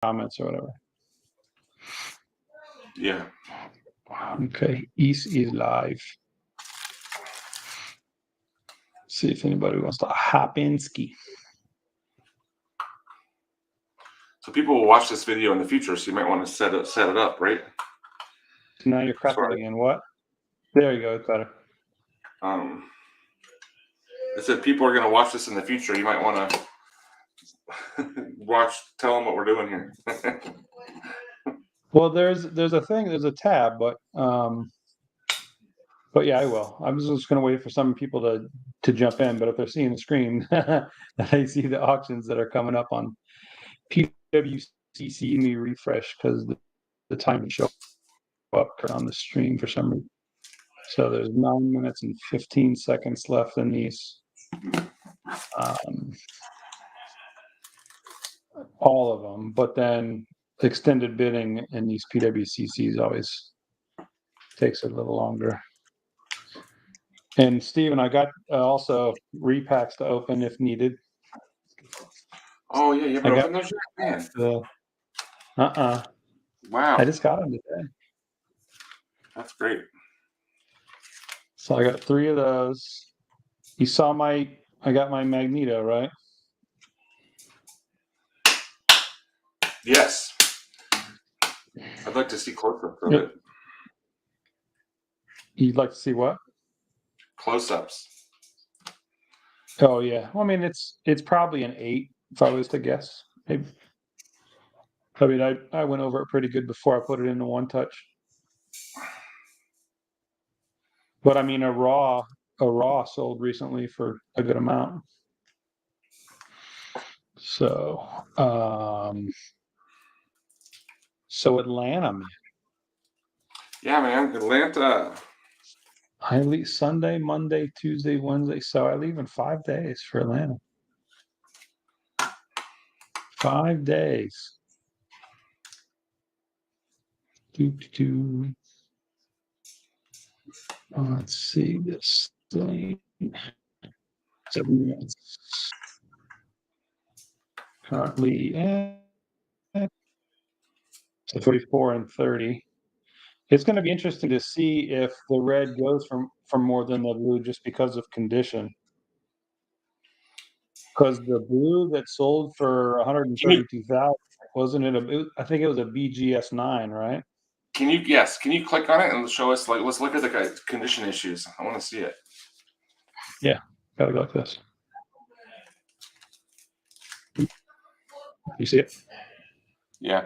comments or whatever. Yeah. Okay, East is live. See if anybody wants to hop in ski. So people will watch this video in the future, so you might want to set it up, right? Now you're crackling again. What? There you go. It's better. I said people are going to watch this in the future. You might want to tell them what we're doing here. Well, there's a thing, there's a tab, but yeah, I will. I'm just going to wait for some people to jump in. But if they're seeing the screen, they see the auctions that are coming up on PWCC. Let me refresh because the time show up on the stream for some reason. So there's 9 minutes and 15 seconds left in these. All of them, but then extended bidding in these PWCCs always takes a little longer. And Steven, I got also repacks to open if needed. Oh yeah, you haven't opened those yet, man. Wow. I just got them today. That's great. So I got 3 of those. You saw I got my Magneto, right? Yes. I'd like to see close-ups of it. You'd like to see what? Close-ups. Oh yeah. Well, I mean, it's probably an 8 if I was to guess. Maybe. I mean, I went over it pretty good before I put it into One Touch. But I mean, a raw sold recently for a good amount. So, Atlanta, man. Yeah, man, Atlanta. I leave Sunday, Monday, Tuesday, Wednesday. So I leave in 5 days for Atlanta. 5 days. Let's see this thing. 7 minutes. Currently at 44 and 30. It's going to be interesting to see if the red goes for more than the blue just because of condition. Because the blue that sold for 132,000 wasn't it? I think it was a BGS 9, right? Can you click on it and show us? Like, let's look at the condition issues. I want to see it. Yeah, gotta go like this. You see it? Yeah.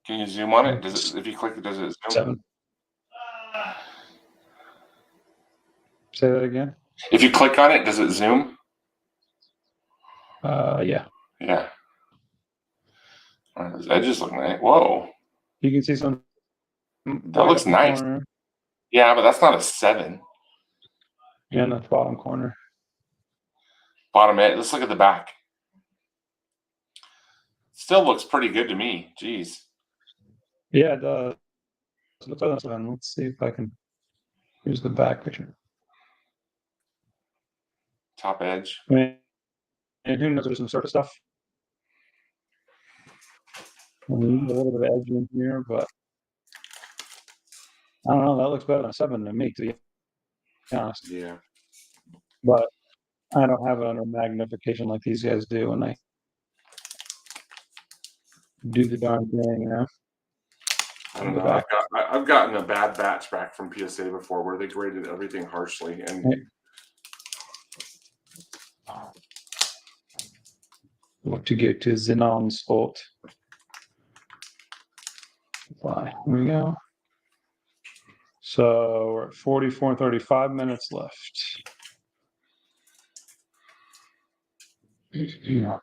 Can you zoom on it? If you click it, does it zoom? 7. Say that again. If you click on it, does it zoom? Yeah. Yeah. Those edges look nice. Whoa. You can see some. That looks nice. Corner. Yeah, but that's not a 7. Yeah, in the bottom corner. Bottom edge. Let's look at the back. Still looks pretty good to me. Jeez. Yeah, it does. Let's see if I can. Here's the back picture. Top edge. I mean, and who knows? There's some surface stuff. A little bit of edge in here, but I don't know. That looks better than a 7 to me, to be honest. Yeah. But I don't have it under magnification like these guys do when they do the darn thing, you know. I don't know. I've gotten a bad batch back from PSA before where they graded everything harshly and. What to get to Zenon Sport. Here we go. So we're at 44 and 35 minutes left. Yeah.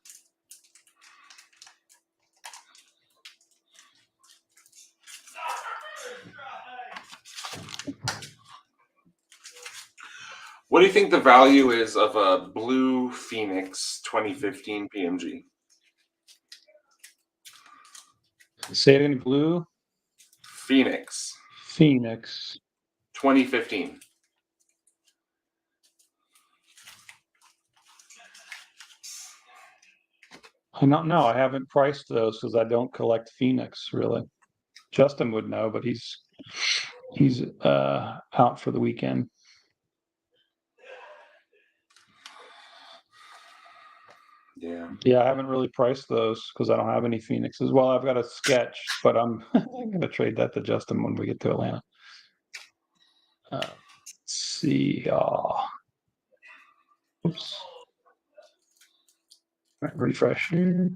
What do you think the value is of a blue Phoenix 2015 PMG? Say it in blue. Phoenix 2015. I don't know. I haven't priced those because I don't collect Phoenix really. Justin would know, but he's out for the weekend. Yeah. Yeah, I haven't really priced those because I don't have any Phoenixes. Well, I've got a sketch, but I'm going to trade that to Justin when we get to Atlanta. Let's see. Oops. Refresh here.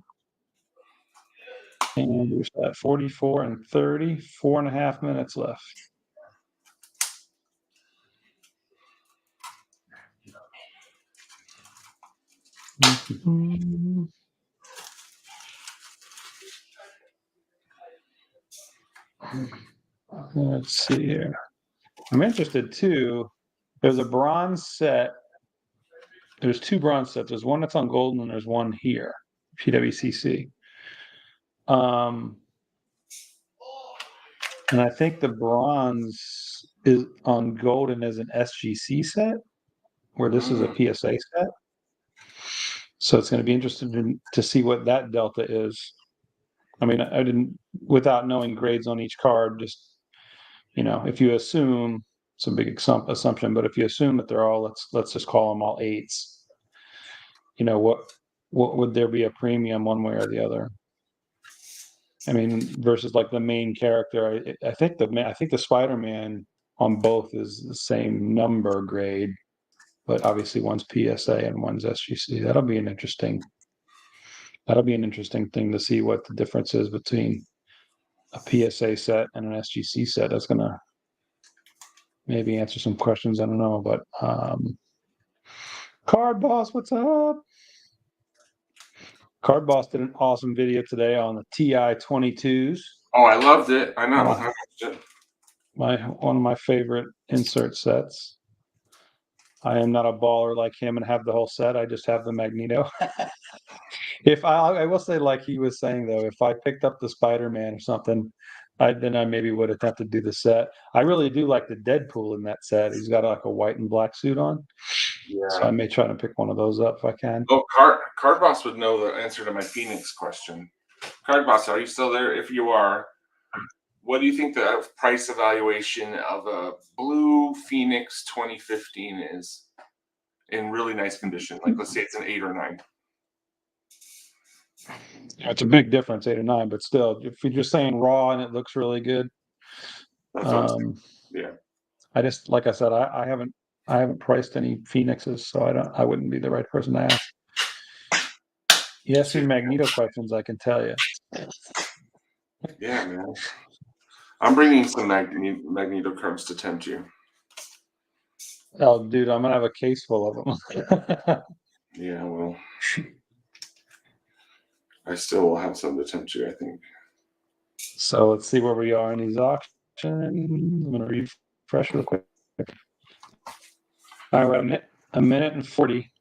And there's that 44 and 30, 4.5 minutes left. Let's see here. I'm interested too. There's a bronze set. There's two bronze sets. There's one that's on gold and there's one here, PWCC. And I think the bronze is on gold and is an SGC set, where this is a PSA set. So it's going to be interesting to see what that delta is. I mean, I didn't, without knowing grades on each card, just, if you assume, it's a big assumption, but if you assume that they're all, let's just call them all 8s, what would there be a premium one way or the other? I mean, versus like the main character, I think the Spider-Man on both is the same number grade, but obviously one's PSA and one's SGC. That'll be an interesting thing to see what the difference is between a PSA set and an SGC set. That's gonna maybe answer some questions. I don't know, but Card Boss, what's up? Card Boss did an awesome video today on the TI 22s. Oh, I loved it. I know. I watched it. One of my favorite insert sets. I am not a baller like him and have the whole set. I just have the Magneto. If I will say, like he was saying though, if I picked up the Spider-Man or something, then I maybe would attempt to do the set. I really do like the Deadpool in that set. He's got like a white and black suit on. Yeah. So I may try to pick one of those up if I can. Oh, Card Boss would know the answer to my Phoenix question. Card Boss, are you still there? If you are, what do you think the price evaluation of a blue Phoenix 2015 is in really nice condition? Like, let's say it's an 8 or 9. Yeah, it's a big difference, 8 or 9, but still, if you're just saying raw and it looks really good, That's what I'm saying. Yeah. I just, like I said, I haven't priced any Phoenixes, so I wouldn't be the right person to ask. You ask me Magneto questions, I can tell you. Yeah, man. I'm bringing some Magneto cards to tempt you. Oh, dude, I'm gonna have a case full of them. Yeah, well, I still will have some to tempt you, I think. So let's see where we are in these auctions. I'm gonna refresh real quick. All right, we're at a minute and 40.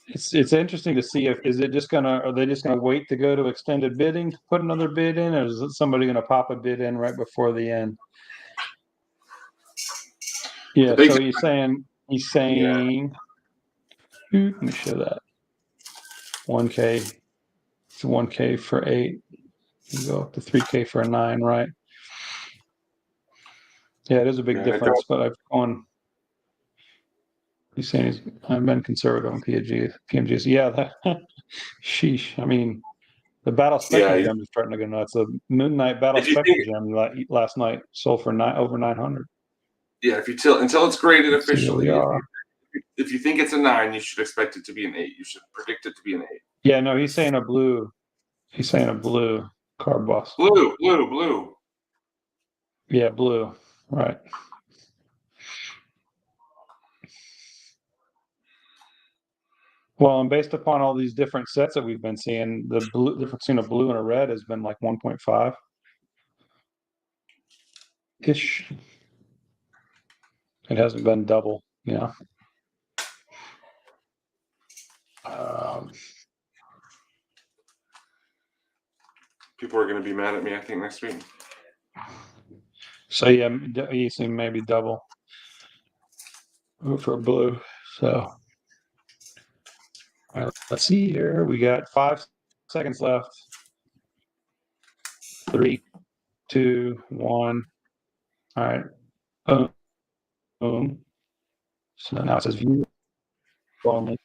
It's interesting to see are they just gonna wait to go to extended bidding to put another bid in, or is somebody gonna pop a bid in right before the end? Yeah, so he's saying Yeah. Let me show that. 1K. It's 1K for 8. You go up to 3K for a 9, right? Yeah, it is a big difference, but I've gone. He's saying I've been conservative on PMGs. Yeah, sheesh. I mean, the Battle Spectre gem is starting to go nuts. The Moon Knight Battle Spectre gem last night sold for over 900. Yeah, until it's graded officially. Yeah. If you think it's a 9, you should expect it to be an 8. You should predict it to be an 8. Yeah, no, he's saying a blue. He's saying a blue Card Boss. Blue. Yeah, blue. Right. Well, and based upon all these different sets that we've been seeing, the difference between a blue and a red has been like 1.5 ish. It hasn't been double, People are going to be mad at me, I think, next week. So yeah, you see maybe double for blue. So. Let's see here. We got 5 seconds left. 3, 2, 1. All right. Boom. So now it says view only.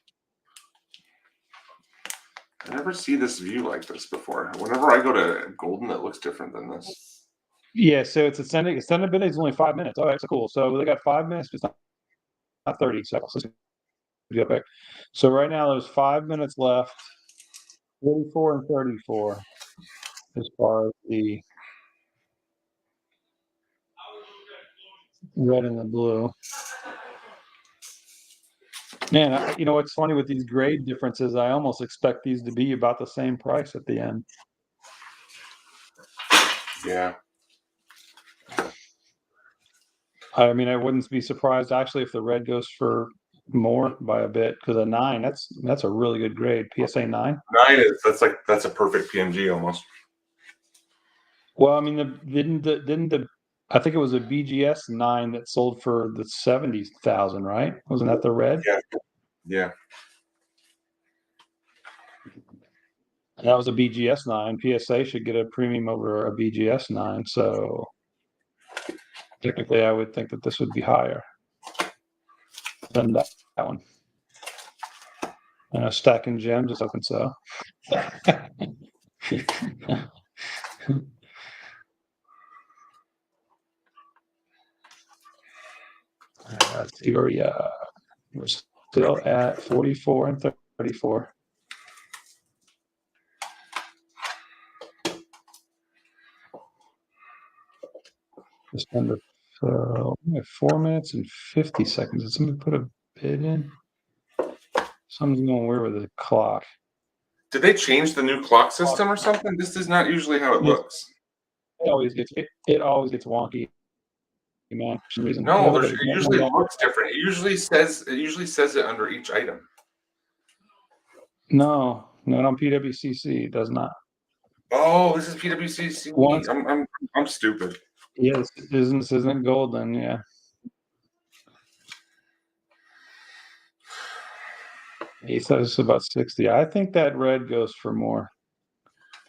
I never see this view like this before. Whenever I go to Golden, it looks different than this. Yeah, so it's extended bidding is only 5 minutes. All right, so cool. So they got 5 minutes, but it's not 30 seconds. Let's go back. So right now there's 5 minutes left. 44 and 34 as far as the red and the blue. Man, you know what's funny with these grade differences? I almost expect these to be about the same price at the end. Yeah. I mean, I wouldn't be surprised actually if the red goes for more by a bit because a 9, that's a really good grade. PSA 9. 9 is that's a perfect PMG almost. Well, I mean, didn't the I think it was a BGS 9 that sold for the 70,000, right? Wasn't that the red? Yeah. Yeah. That was a BGS 9. PSA should get a premium over a BGS 9. So technically, I would think that this would be higher than that one. Stacking gems is open so. Let's see where we're still at 44 and 34. Just under 4 minutes and 50 seconds. Did somebody put a bid in? Something's going weird with the clock. Did they change the new clock system or something? This is not usually how it looks. It always gets wonky, man, for some reason. No, it usually looks different. It usually says it under each item. No, not on PWCC. It does not. Oh, this is PWCC. I'm stupid. Yes, this isn't golden. Yeah. He says it's about 60. I think that red goes for more.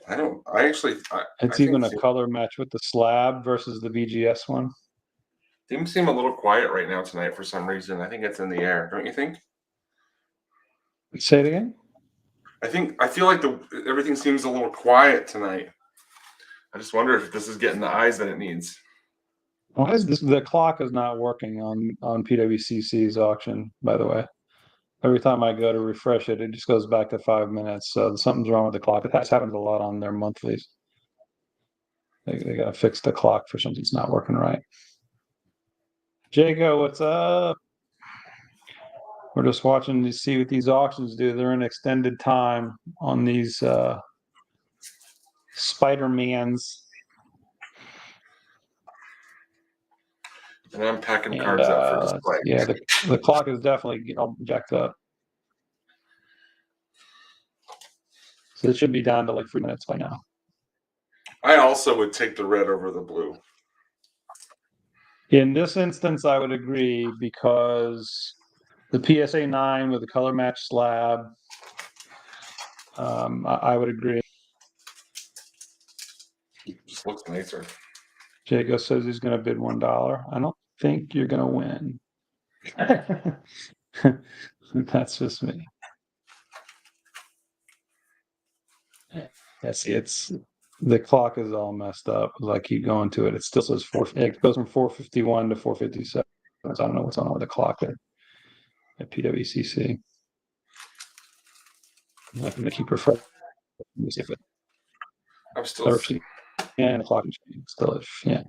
It's even a color match with the slab versus the BGS one. Things seem a little quiet right now tonight for some reason. I think it's in the air, don't you think? Say it again. I feel like everything seems a little quiet tonight. I just wonder if this is getting the eyes that it needs. Why is this? The clock is not working on PWCC's auction, by the way. Every time I go to refresh it, it just goes back to 5 minutes. So something's wrong with the clock. It has happened a lot on their monthlies. They got to fix the clock for something that's not working right. Jago, what's up? We're just watching to see what these auctions do. They're in extended time on these Spider-Mans. And I'm packing cards up for display. Yeah, the clock is definitely all jacked up. So it should be down to like 3 minutes by now. I also would take the red over the blue. In this instance, I would agree because the PSA 9 with the color match slab, I would agree. Just looks nicer. Jago says he's going to bid $1. I don't think you're going to win. That's just me. Yeah, see, the clock is all messed up. As I keep going to it, it still says it goes from 451 to 457. So I don't know what's on with the clock there at PWCC. I'm going to keep refreshing. Let me see if it. I'm still. Yeah, the clock is still. Yeah,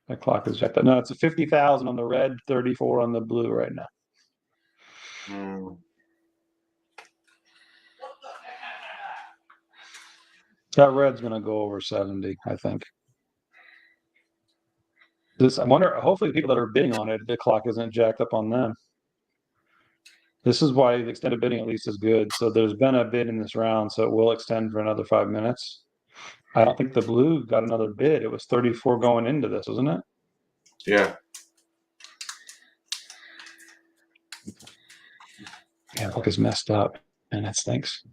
that clock is jacked up. No, it's a 50,000 on the red, 34 on the blue right now. That red's going to go over 70, I think. I wonder, hopefully the people that are bidding on it, the clock isn't jacked up on them. This is why the extended bidding at least is good. So there's been a bid in this round, so it will extend for another 5 minutes. I don't think the blue got another bid. It was 34 going into this, wasn't it? Yeah. Yeah, the book is messed up. and that stinks.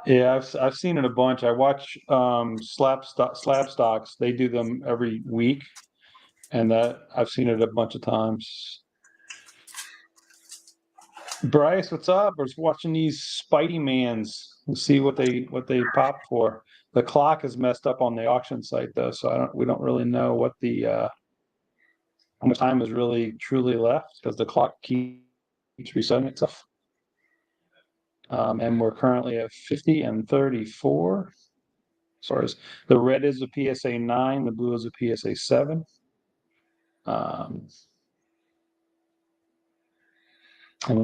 Yeah, I've seen it a bunch. I watch slab stocks. They do them every week, and that I've seen it a bunch of times. Bryce, what's up? I was watching these Spidey Mans and see what they pop for. The clock is messed up on the auction site though, so we don't really know what the how much time is really truly left because the clock keeps resetting itself. And we're currently at 50 and 34. As far as the red is a PSA 9, the blue is a PSA 7. And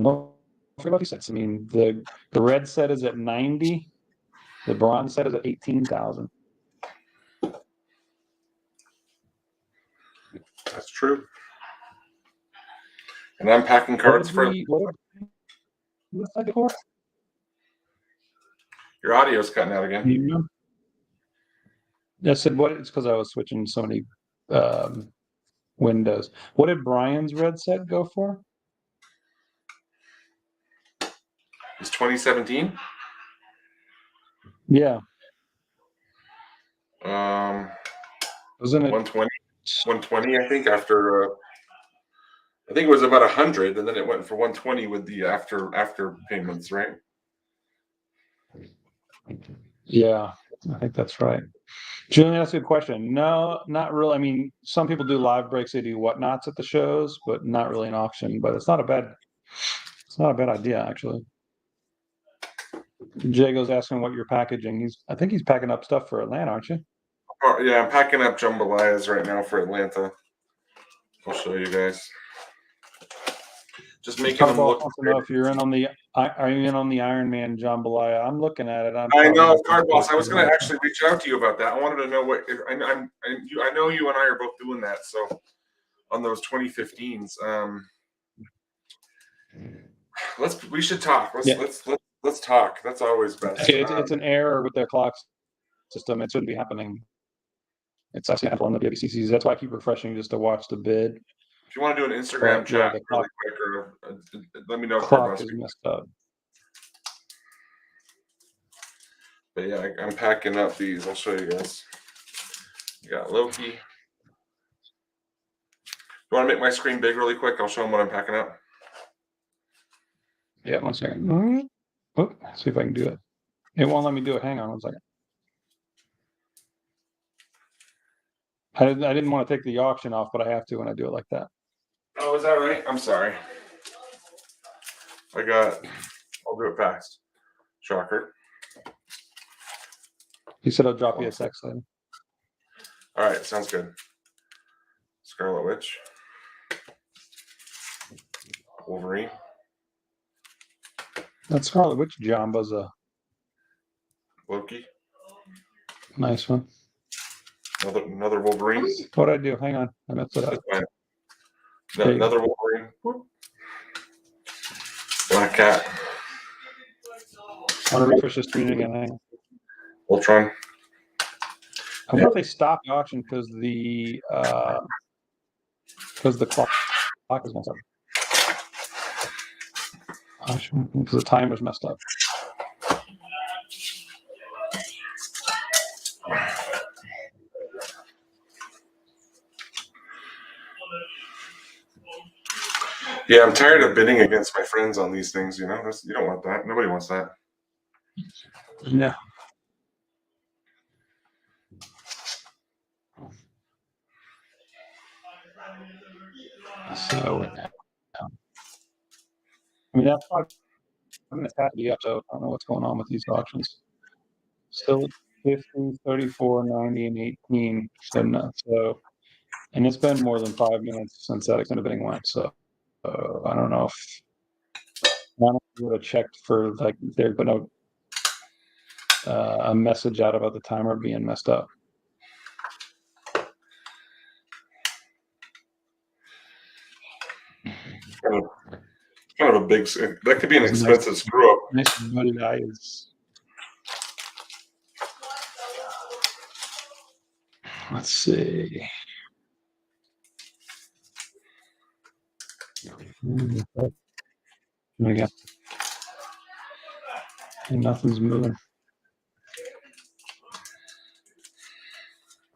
don't forget about these sets. I mean, the red set is at 90, the bronze set is at 18,000. That's true. And I'm packing cards for. What's that for? Your audio's cutting out again. Yeah. I said what? It's because I was switching so many windows. What did Brian's red set go for? It's 2017. Yeah. Wasn't it 120? 120, I think. After I think it was about 100, and then it went for 120 with the after payments, right? Yeah, I think that's right. Julian, that's a good question. No, not really. I mean, some people do live breaks, they do whatnots at the shows, but not really an auction. But it's not a bad idea actually. Jago's asking what you're packaging. I think he's packing up stuff for Atlanta, aren't you? Oh, yeah, I'm packing up jambalayas right now for Atlanta. I'll show you guys. Just making them look. Wants to know if you're in on the Iron Man jambalaya. I'm looking at it. I know, Card Boss. I was going to actually reach out to you about that. I wanted to know what I know. You and I are both doing that. So on those 2015s, we should talk. Let's talk. That's always best. It's an error with their clock system. It shouldn't be happening. It's actually happening on the PWCCs. That's why I keep refreshing just to watch the bid. If you want to do an Instagram chat really quick, or let me know. Clock is messed up. But yeah, I'm packing up these. I'll show you guys. You got Loki. You want to make my screen big really quick? I'll show them what I'm packing up. Yeah, 1 second. Oh, see if I can do it. It won't let me do it. Hang on 1 second. I didn't want to take the auction off, but I have to when I do it like that. Oh, is that right? I'm sorry. I'll do it fast. Shocker. He said I'll drop you a text later. All right, sounds good. Scarlet Witch. Wolverine. That Scarlet Witch Jamba's a Loki. Nice one. Another Wolverine. What'd I do? Hang on. I messed it up. Another Wolverine. Black Cat. I want to refresh the screen again. Hang on. Ultron. I wonder if they stopped the auction because the clock is messed up. Because the timer's messed up. Yeah, I'm tired of bidding against my friends on these things. You know, you don't want that. Nobody wants that. No. So, I mean, that's probably going to have to be up. So I don't know what's going on with these auctions. Still 50, 34, 90, and 18. So, and it's been more than 5 minutes since that extended bidding went. So I don't know if I would have checked for like they're going to a message out about the timer being messed up. Kind of a big. That could be an expensive screw up. Nice buddy guys. Let's see. Again, nothing's moving.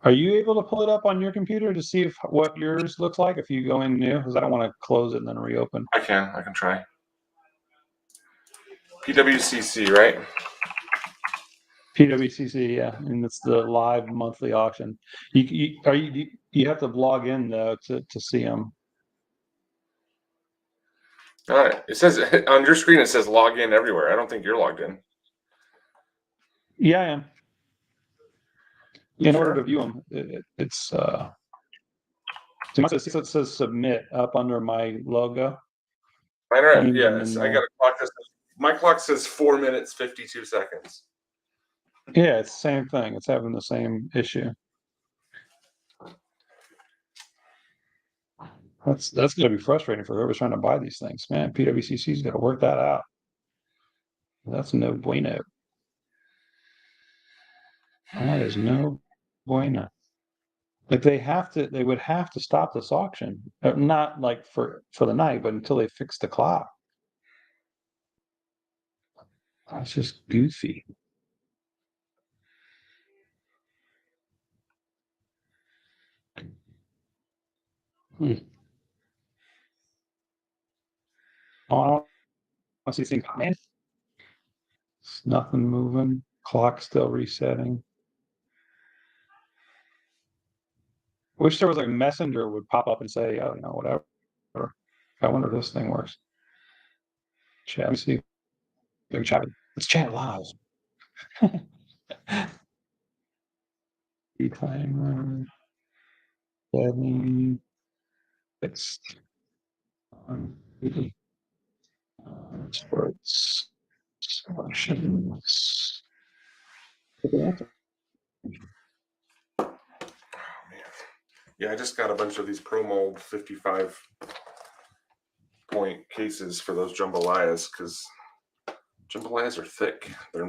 Are you able to pull it up on your computer to see what yours looks like if you go in new? Because I don't want to close it and then reopen. I can try. PWCC, right? PWCC, yeah, and it's the live monthly auction. You have to log in though to see them. All right. It says on your screen. It says log in everywhere. I don't think you're logged in. Yeah, I am. In Sure. order to view them, it's so it says submit up under my logo. Mine are, Name them yes, in I got a clock that says, my clock says 4 minutes 52 seconds. Yeah, it's the same thing. It's having the same issue. That's going to be frustrating for whoever's trying to buy these things, man. PWCC's got to work that out. That's no bueno. That is no bueno. Like they would have to stop this auction, not like for the night, but until they fix the clock. That's just goofy. Hmm. Oh, I don't see anything coming. Nothing moving. Clock still resetting. Wish there was like a messenger would pop up and say, oh, whatever. I wonder if this thing works. Chat. Let me see. Big chat. Let's chat live. Timer. 7. Fixed. Sports. Selections. Yeah, I just got a bunch of these Pro Mold 55 point cases for those jambalayas because jambalayas are thick. They're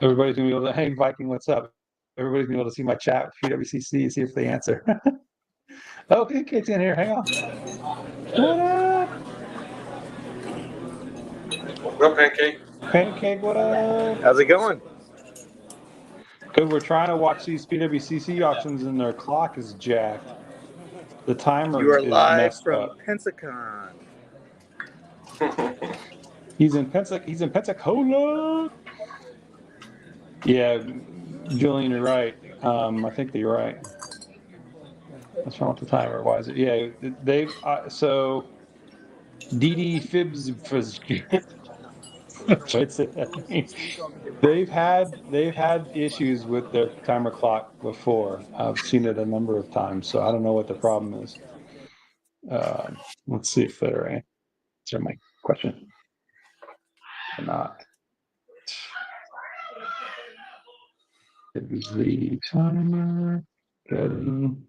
Everybody's gonna be able to. Hey, Viking, what's up? Everybody's gonna be able to see my chat with PWCC, see if they answer. Oh, Pancake's in here. Hang on. What up, Well, Pancake. Pancake? What up? How's it going? Good. We're trying to watch these PWCC auctions, and their clock is jacked. The timer You are is live messed from up. Pensacon. He's in Pensacola. Yeah, Julian, you're right. I think that you're right. What's wrong with the timer? Why is it? Yeah, they've so DD Fibs. They've had issues with their timer clock before. I've seen it a number of times, so I don't know what the problem is. Let's see if they're answer my question or not. It was the timer getting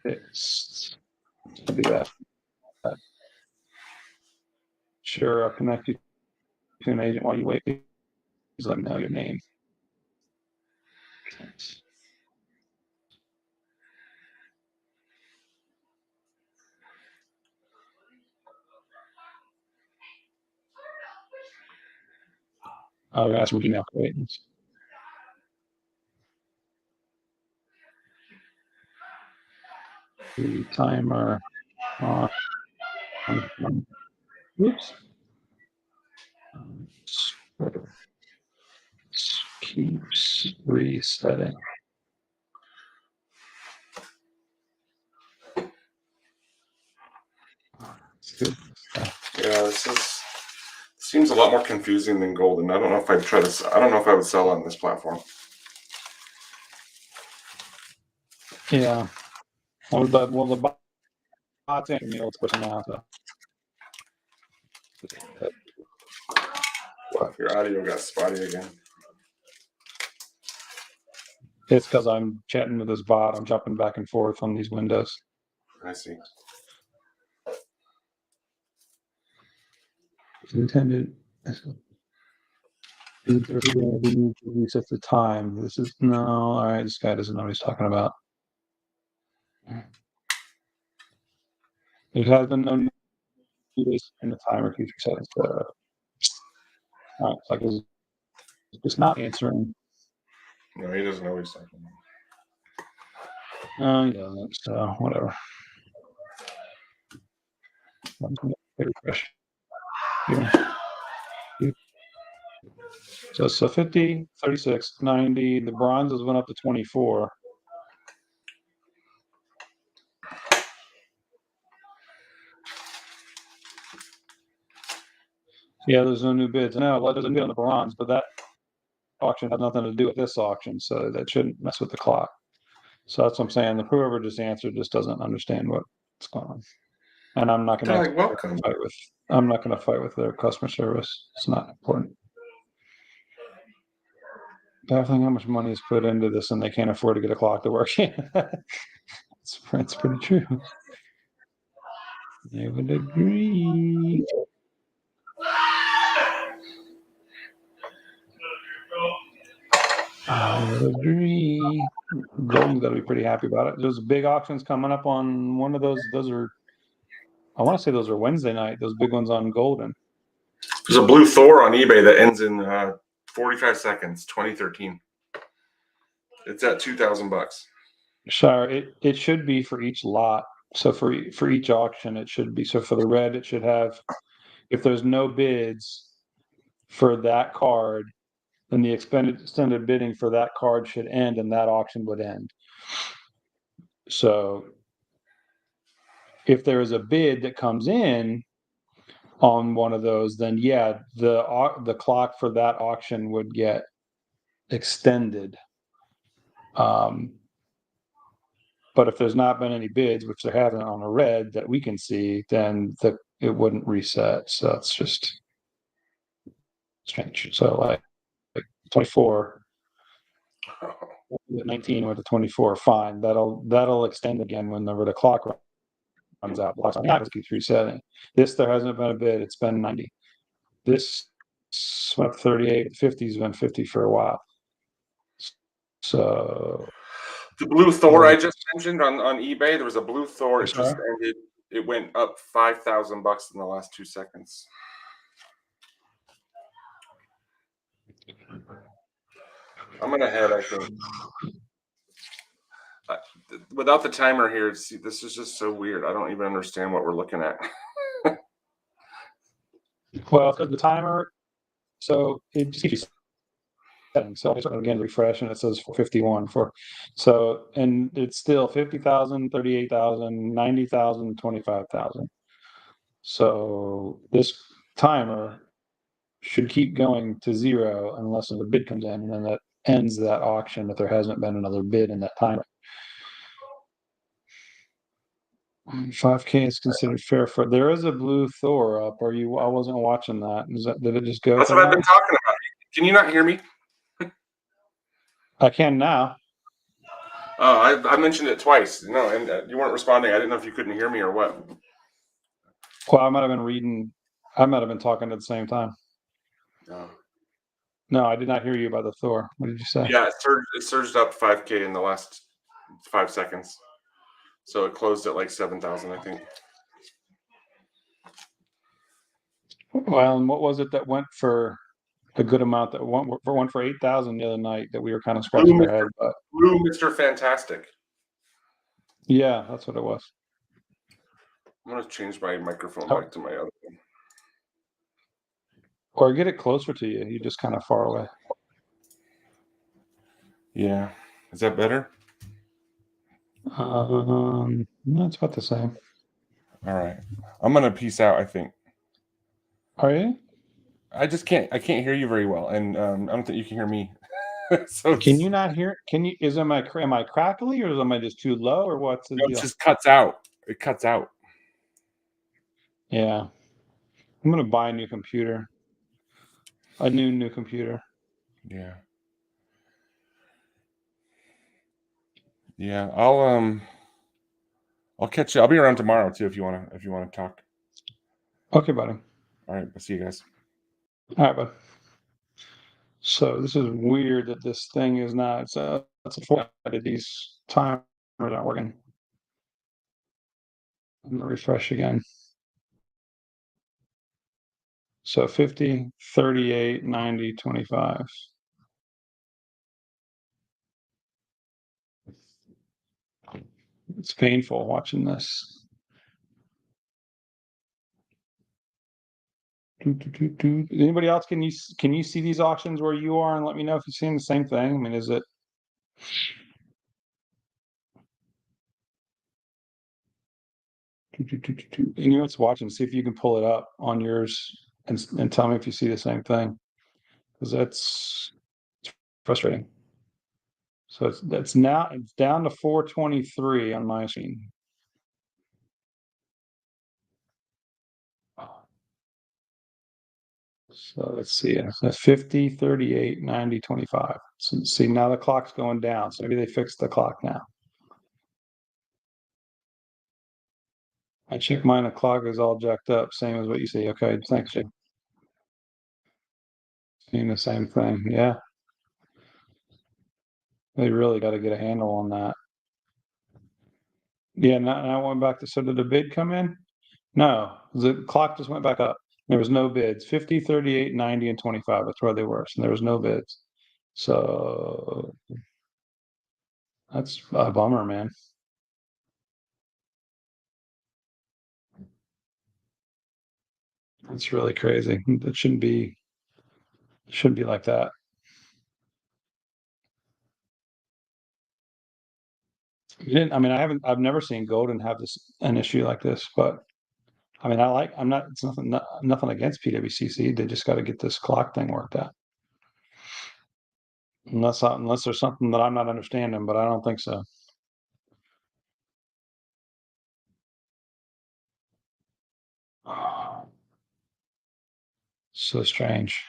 fixed. I'll do that. Sure, I'll connect you to an agent while you wait. Please let me know your name. I'll ask my email. Wait. The timer on. Oops. Keeps resetting. Yeah, seems a lot more confusing than golden. I don't know if I'd try to. I don't know if I would sell on this platform. Yeah. Well, the bot's answering me. Let's push them out. So. Your audio got spotty again. It's because I'm chatting with this bot. I'm jumping back and forth on these windows. I see. Intended. We need to reset the time. This is no. All right, this guy doesn't know what he's talking about. It has been no news, and the timer keeps resetting. So, it's like it's just not answering. No, he doesn't know what he's talking about. No, he doesn't. So whatever. I'm just gonna hit refresh here. So 50, 36, 90. The bronzes went up to 24. Yeah, there's no new bids. No, there's a bid on the bronze, but that auction has nothing to do with this auction, so that shouldn't mess with the clock. So that's what I'm saying. Whoever just answered just doesn't understand what's going on. And I'm not going to welcome. fight with. I'm not going to fight with their customer service. It's not important. Baffling how much money is put into this, and they can't afford to get a clock to work. it's pretty true. I would agree. I would agree. Golden's got to be pretty happy about it. There's big auctions coming up on one of those. Those are, I want to say those are Wednesday night. Those big ones on Golden. There's a blue Thor on eBay that ends in 45 seconds, 2013. It's at $2,000. Sure, it should be for each lot. So for each auction, it should be. So for the red, it should have. If there's no bids for that card, then the extended bidding for that card should end, and that auction would end. So if there is a bid that comes in on one of those, then yeah, the clock for that auction would get extended. But if there's not been any bids, which there haven't on a red that we can see, then it wouldn't reset. So it's just strange. So like 24, 19 went to 24, fine. That'll extend again whenever the clock runs out. The clock's on the it keeps resetting. This, there hasn't been a bid. It's been 90. This went 38. 50's been 50 for a while. So the blue Thor I just mentioned on eBay, there was a blue Thor. It just sorry? ended. It went up $5,000 in the last 2 seconds. I'm gonna head, I think. Without the timer here, see, this is just so weird. I don't even understand what we're looking at. Well, because the timer, so it just keeps setting. So I again refresh, and it says 51 for. So and it's still 50,000, 38,000, 90,000, 25,000. So this timer should keep going to zero unless a bid comes in, and then that ends that auction if there hasn't been another bid in that timer. 5K is considered fair for. There is a blue Thor up. I wasn't watching that. Did it just go? That's what I've been talking about. Can you not hear me? I can now. I mentioned it twice. No, and you weren't responding. I didn't know if you couldn't hear me or what. Well, I might have been reading. I might have been talking at the same time. No, I did not hear you about the Thor. What did you say? Yeah, it surged up 5K in the last 5 seconds. So it closed at like 7,000, I think. Well, and what was it that went for a good amount that went for 8,000 the other night that we were kind of scratching our head? But Blue Mr. Fantastic. Yeah, that's what it was. I'm gonna change my microphone back to my other one. Or get it closer to you. You're just kind of far away. Yeah. Is that better? No, it's about the same. All right. I'm gonna peace out, I think. Are you? I can't hear you very well, and I don't think you can hear me. So can you not hear? Can you? Am I crackly, or am I just too low, or what's the deal? It just cuts out. It cuts out. Yeah, I'm gonna buy a new computer. A new computer. Yeah. Yeah. I'll catch you. I'll be around tomorrow too if you wanna talk. Okay, buddy. All right. I'll see you guys. All right, bud. So this is weird that this thing is not. That's a these timers aren't working. I'm gonna refresh again. So 50, 38, 90, 25. It's painful watching this. Anybody else, can you see these auctions where you are, and let me know if you're seeing the same thing? I mean, is it? And you know what's watching? See if you can pull it up on yours and tell me if you see the same thing, because it's frustrating. So it's down to 423 on my machine. So let's see. That's 50, 38, 90, 25. So see, now the clock's going down. So maybe they fixed the clock now. I check mine, the clock is all jacked up, same as what you see. Okay, thanks, Jake. Seeing the same thing. Yeah, they really got to get a handle on that. Yeah, now I went back to, so did the bid come in? No, the clock just went back up. There was no bids. 50, 38, 90, and 25. That's where they were. So there was no bids. So that's a bummer, man. It's really crazy. It shouldn't be like that. You didn't, I mean, I've never seen Golden have an issue like this, but I mean, I'm not, it's nothing against PWCC. They just got to get this clock thing worked out. Unless there's something that I'm not understanding, but I don't think so. So strange.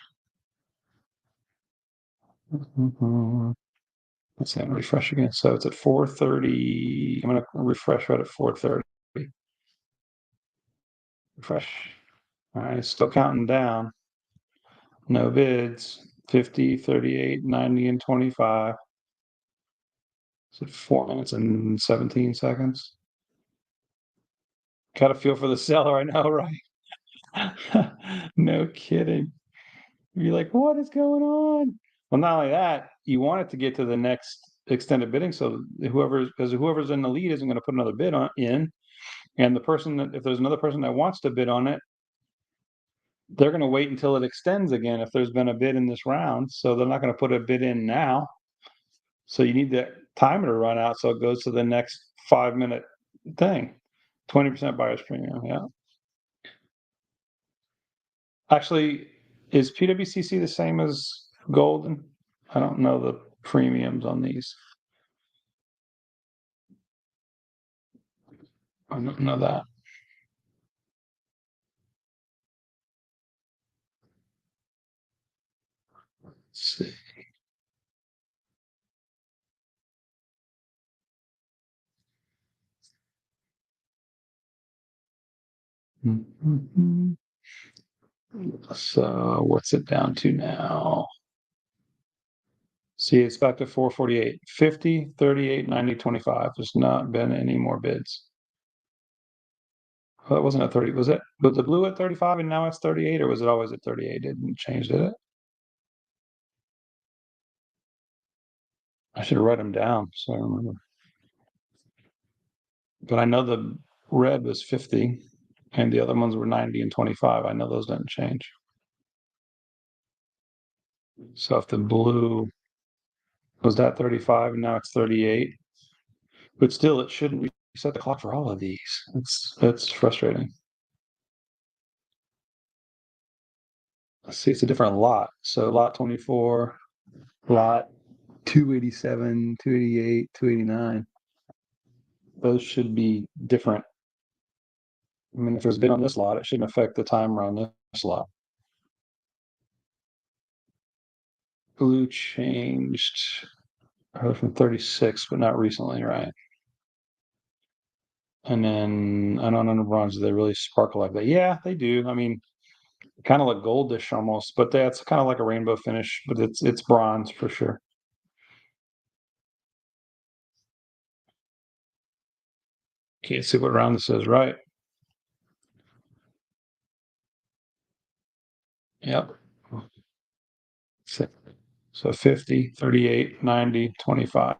Let's see, refresh again. So it's at 4:30. I'm gonna refresh right at 4:30. Refresh. All right, still counting down. No bids. 50, 38, 90, and 25. It's at 4 minutes and 17 seconds. Got a feel for the seller, I know, right? No kidding. You're like, what is going on? Well, not only that, you want it to get to the next extended bidding, so whoever's in the lead isn't going to put another bid in, and the person that, if there's another person that wants to bid on it, they're going to wait until it extends again if there's been a bid in this round. So they're not going to put a bid in now. So you need the timer to run out so it goes to the next 5-minute thing. 20% buyer's premium. Yeah. Actually, is PWCC the same as Golden? I don't know the premiums on these. I don't know that. Let's see. Mhm. So what's it down to now? See, it's back to 448. 50, 38, 90, 25. There's not been any more bids. Well, it wasn't at 30, was it? Was the blue at 35 and now it's 38, or was it always at 38? It didn't change, did it? I should write them down so I remember. But I know the red was 50 and the other ones were 90 and 25. I know those didn't change. So if the blue was that 35 and now it's 38, but still it shouldn't reset the clock for all of these. It's frustrating. Let's see, it's a different lot. So lot 24, lot 287, 288, 289. Those should be different. I mean, if there's been on this lot, it shouldn't affect the timer on this lot. Blue changed from 36, but not recently, right? And then I don't know bronze, do they really sparkle like that? Yeah, they do. I mean, kind of like goldish almost, but that's kind of like a rainbow finish, but it's bronze for sure. Can't see what round this is, right? Yep. So 50, 38, 90, 25.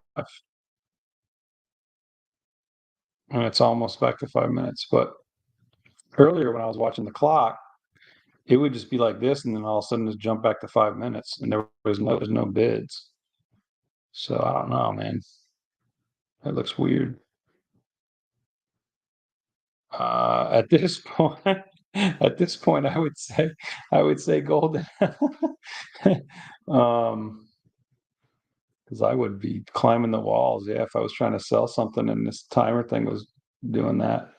And it's almost back to 5 minutes. But earlier when I was watching the clock, it would just be like this, and then all of a sudden just jump back to 5 minutes, and there's no bids. So I don't know, man. That looks weird. At this point, I would say golden. Because I would be climbing the walls, yeah, if I was trying to sell something and this timer thing was doing that.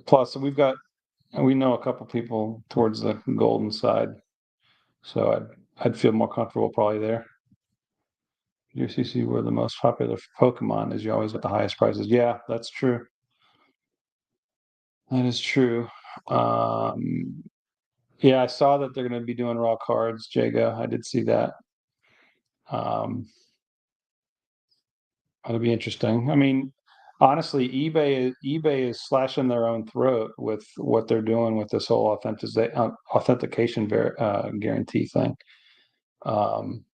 Plus, we know a couple people towards the golden side, so I'd feel more comfortable probably there. PWCC were the most popular Pokemon, is you always get the highest prices. Yeah, that's true. That is true. Um, yeah, I saw that they're going to be doing raw cards, Jaga. I did see that. Um, that'll be interesting. I mean, honestly, eBay is slashing their own throat with what they're doing with this whole authentication guarantee thing. Um,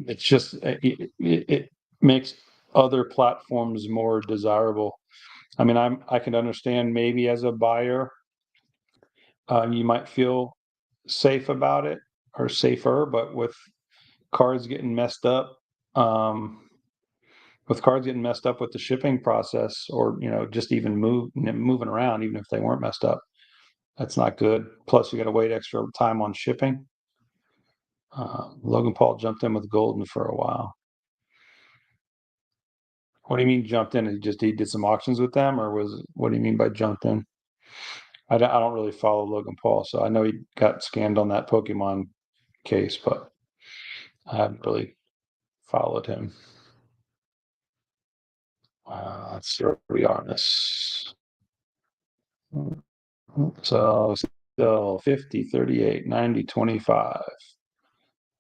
it's just it makes other platforms more desirable. I mean, I can understand maybe as a buyer, you might feel safe about it or safer, but cards getting messed up, um, with cards getting messed up with the shipping process, or just even moving around, even if they weren't messed up, that's not good. Plus, you got to wait extra time on shipping. Logan Paul jumped in with Golden for a while. What do you mean jumped in? He did some auctions with them, or what do you mean by jumped in? I don't really follow Logan Paul, so I know he got scammed on that Pokemon case, but I haven't really followed him. Let's see where we are on this. So still 50, 38, 90, 25.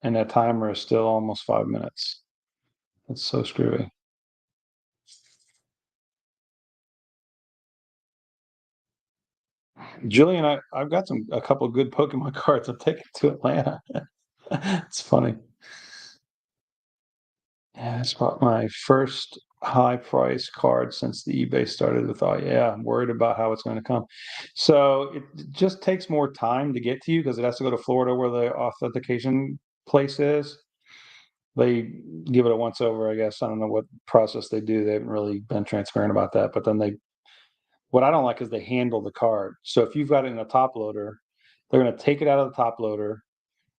And that timer is still almost 5 minutes. That's so screwy. Julian, I've got a couple of good Pokemon cards. I'm taking to Atlanta. It's funny. Yeah, it's about my first high price card since the eBay started. I thought, yeah, I'm worried about how it's going to come. So it just takes more time to get to you because it has to go to Florida where the authentication place is. They give it a once over, I guess. I don't know what process they do. They haven't really been transparent about that. But then what I don't like is they handle the card. So if you've got it in a top loader, they're going to take it out of the top loader,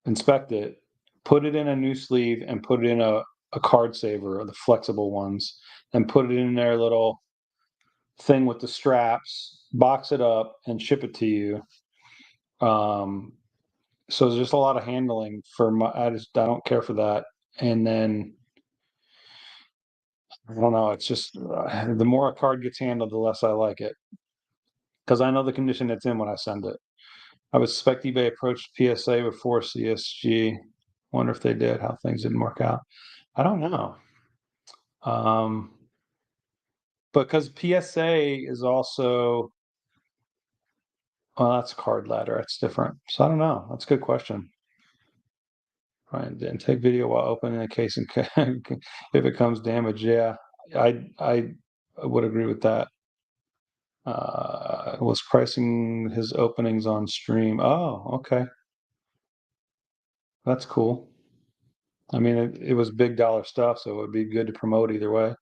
inspect it, put it in a new sleeve, and put it in a card saver, or the flexible ones, and put it in their little thing with the straps, box it up, and ship it to you. So there's just a lot of handling I don't care for that. And then I don't know. It's just the more a card gets handled, the less I like it because I know the condition it's in when I send it. I would suspect eBay approached PSA before CSG. Wonder if they did. How things didn't work out. I don't know. Because PSA is also, well, that's card ladder. It's different. So I don't know. That's a good question. Right, and take video while opening the case and if it comes damaged. Yeah, I would agree with that. Was pricing his openings on stream. Oh, okay. That's cool. I mean, it was big dollar stuff, so it would be good to promote either way.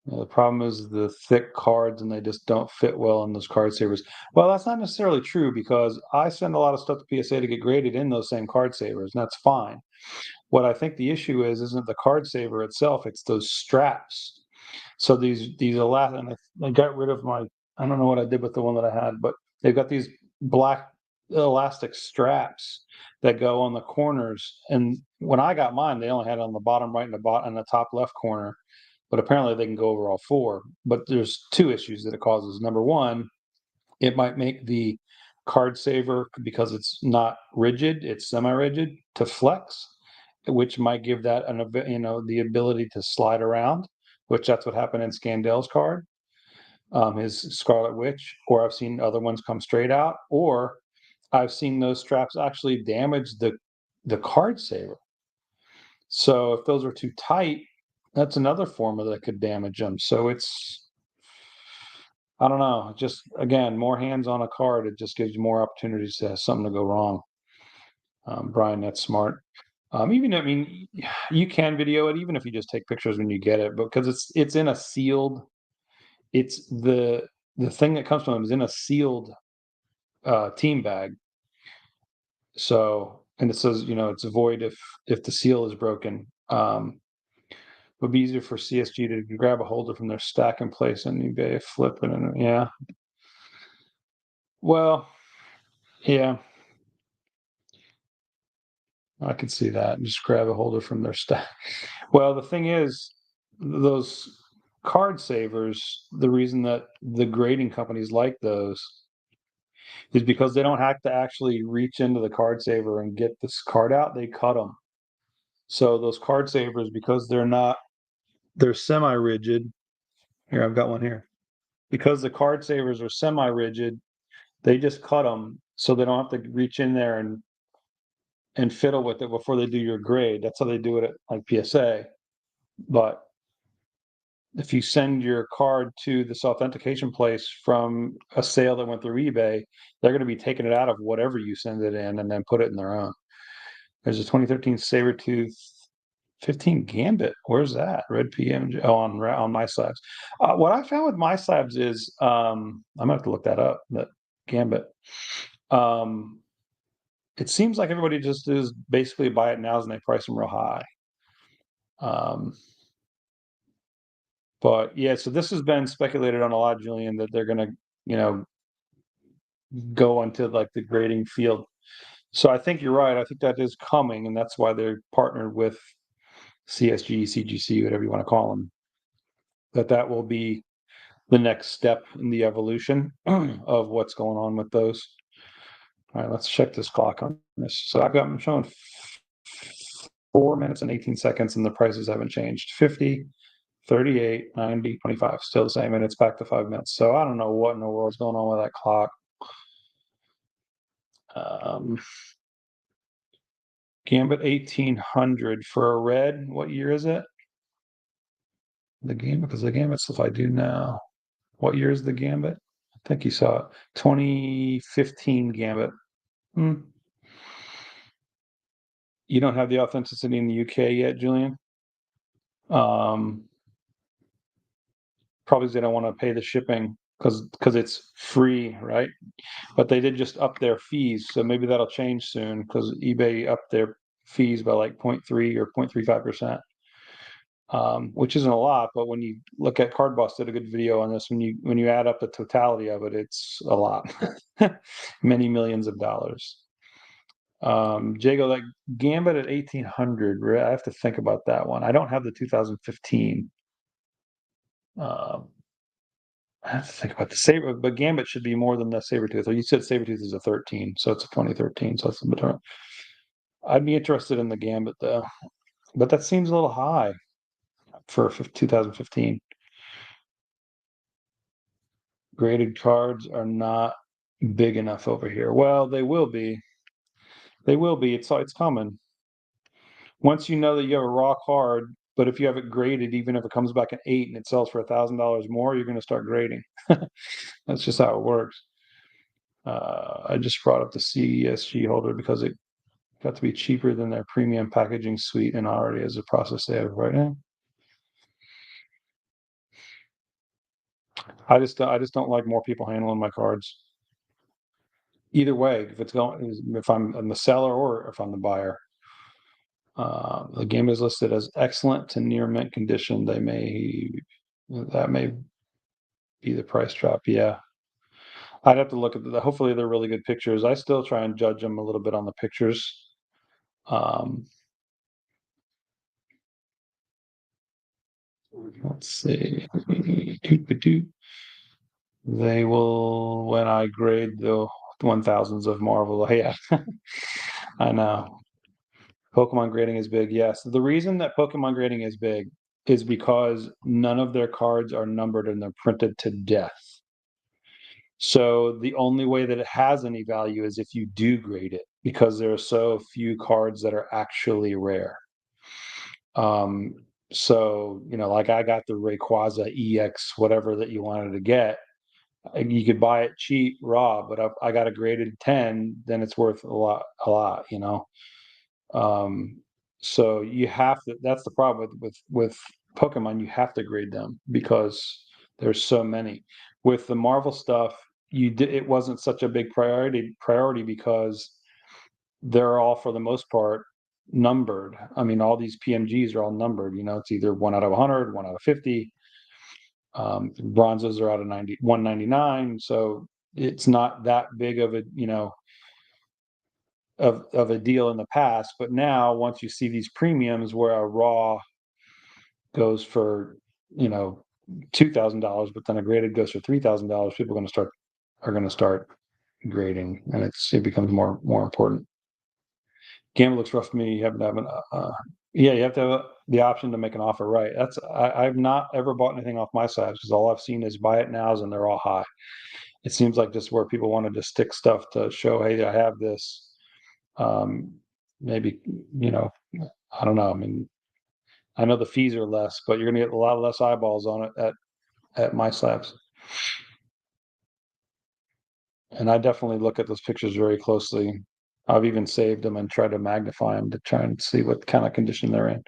The problem is the thick cards, and they just don't fit well in those card savers. Well, that's not necessarily true because I send a lot of stuff to PSA to get graded in those same card savers, and that's fine. What I think the issue isn't the card saver itself; it's those straps. So these elastic, and I got rid of I don't know what I did with the one that I had, but they've got these black elastic straps that go on the corners. And when I got mine, they only had it on the bottom right and the top left corner. But apparently they can go over all four. But there's two issues that it causes. Number one, it might make the card saver, because it's not rigid, it's semi-rigid, to flex, which might give that the ability to slide around. which that's what happened in Scandell's card, his Scarlet Witch, or I've seen other ones come straight out, or I've seen those straps actually damage the card saver. So if those are too tight, that's another form that could damage them. So it's, I don't know, just again, more hands on a card, it just gives you more opportunities to have something to go wrong. Brian, that's smart. Even, I mean, you can video it even if you just take pictures when you get it, because it's in a sealed. It's the thing that comes from them is in a sealed team bag. So, and it says, it's void if the seal is broken. Would be easier for CSG to grab a holder from their stack and place on eBay, flip it, and yeah. Well, yeah, I could see that. Just grab a holder from their stack. Well, the thing is, those card savers, the reason that the grading companies like those is because they don't have to actually reach into the card saver and get this card out. They cut them. So those card savers, because they're semi-rigid. Here, I've got one here. Because the card savers are semi-rigid, they just cut them so they don't have to reach in there and fiddle with it before they do your grade. That's how they do it at like PSA. But if you send your card to this authentication place from a sale that went through eBay, they're going to be taking it out of whatever you send it in and then put it in their own. There's a 2013 Sabertooth 15 Gambit. Where's that? Red PMG. Oh, on my slabs. What I found with my slabs is I'm gonna have to look that up. That Gambit. It seems like everybody just is basically buy it nows and they price them real high. But yeah, so this has been speculated on a lot, Julian, that they're gonna, go into like the grading field. So I think you're right. I think that is coming, and that's why they're partnered with CSG, CGC, whatever you want to call them. That will be the next step in the evolution of what's going on with those. All right, let's check this clock on this. So I'm showing 4 minutes and 18 seconds, and the prices haven't changed. 50, 38, 90, 25, still the same, and it's back to 5 minutes. So I don't know what in the world's going on with that clock. Gambit 1800 for a red. What year is it? The Gambit, because the Gambit stuff I do now. What year is the Gambit? I think you saw it. 2015 Gambit. You don't have the authenticity in the UK yet, Julian? Probably they don't want to pay the shipping because it's free, right? But they did just up their fees, so maybe that'll change soon because eBay upped their fees by like 0.3 or 0.35%, which isn't a lot. But when you look at Cardboss did a good video on this. When you add up the totality of it, it's a lot, many millions of dollars. Jago, that Gambit at 1800, I have to think about that one. I don't have the 2015. I have to think about the Saber, but Gambit should be more than the Sabertooth. Or you said Sabertooth is a 13, so it's a 2013, so it's a bit. I'd be interested in the Gambit though, but that seems a little high for 2015. Graded cards are not big enough over here. Well, they will be. They will be. It's coming. Once you know that you have a raw card, but if you have it graded, even if it comes back an 8 and it sells for $1,000 more, you're going to start grading. That's just how it works. I just brought up the CSG holder because it got to be cheaper than their premium packaging suite and already has a process they have right now. I just don't like more people handling my cards. Either way, if I'm the seller or if I'm the buyer. The game is listed as excellent to near mint condition. That may be the price drop. Yeah, I'd have to look at hopefully they're really good pictures. I still try and judge them a little bit on the pictures. Let's see. They will when I grade the 1000s of Marvel. Yeah, I know. Pokemon grading is big. Yes, the reason that Pokemon grading is big is because none of their cards are numbered and they're printed to death. So the only way that it has any value is if you do grade it, because there are so few cards that are actually rare. So, like I got the Rayquaza EX, whatever that you wanted to get. You could buy it cheap, raw, but I got a graded 10, then it's worth a lot. So you have to. That's the problem with Pokemon. You have to grade them because there's so many. With the Marvel stuff, it wasn't such a big priority because they're all, for the most part, numbered. I mean, all these PMGs are all numbered. It's either 1 out of 100, 1 out of 50. Bronzes are out of 199. So it's not that big of a of a deal in the past. But now, once you see these premiums where a raw goes for $2,000, but then a graded goes for $3,000, people are going to start grading, and it becomes more important. Gamble looks rough to me. You have to have you have to have the option to make an offer, right? I've not ever bought anything off my side because all I've seen is buy it nows and they're all high. It seems like just where people wanted to stick stuff to show, hey, I have this. Maybe I don't know. I mean, I know the fees are less, but you're going to get a lot less eyeballs on it at my slabs. And I definitely look at those pictures very closely. I've even saved them and tried to magnify them to try and see what kind of condition they're in.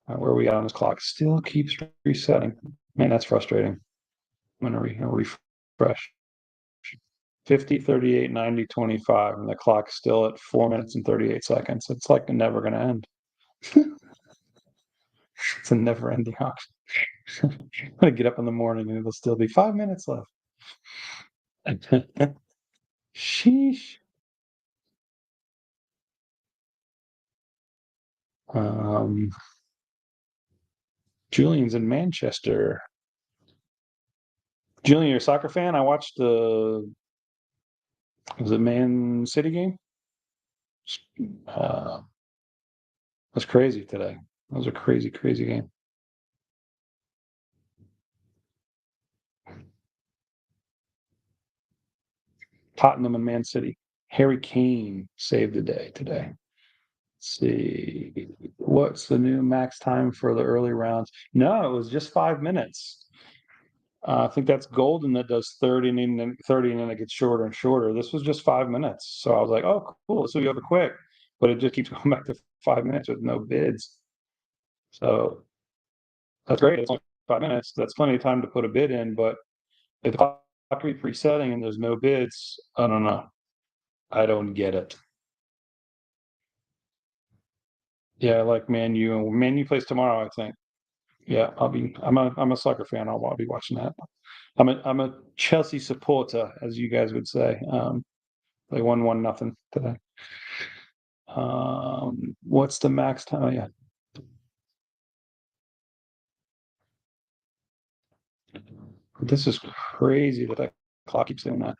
Where are we at on this clock? Still keeps resetting. Man, that's frustrating. I'm going to refresh. 50, 38, 90, 25. And the clock's still at 4 minutes and 38 seconds. It's like never going to end. It's a never ending auction. I'm going to get up in the morning and it'll still be 5 minutes left. Sheesh. Julian's in Manchester. Julian, you're a soccer fan? I watched was it Man City game? That's crazy today. That was a crazy game. Tottenham and Man City. Harry Kane saved the day today. Let's see. What's the new max time for the early rounds? No, it was just 5 minutes. I think that's Golden that does 30 and then 30 and then it gets shorter and shorter. This was just 5 minutes. So I was like, oh, cool. This will be over quick. But it just keeps going back to 5 minutes with no bids. So that's great. It's only 5 minutes. That's plenty of time to put a bid in. But if the clock keeps resetting and there's no bids, I don't know. I don't get it. Yeah, I like Man U. Man U plays tomorrow, I think. Yeah, I'm a soccer fan. I'll be watching that. I'm a Chelsea supporter, as you guys would say. They won 1-0 today. What's the max time? Oh, yeah. This is crazy that clock keeps doing that.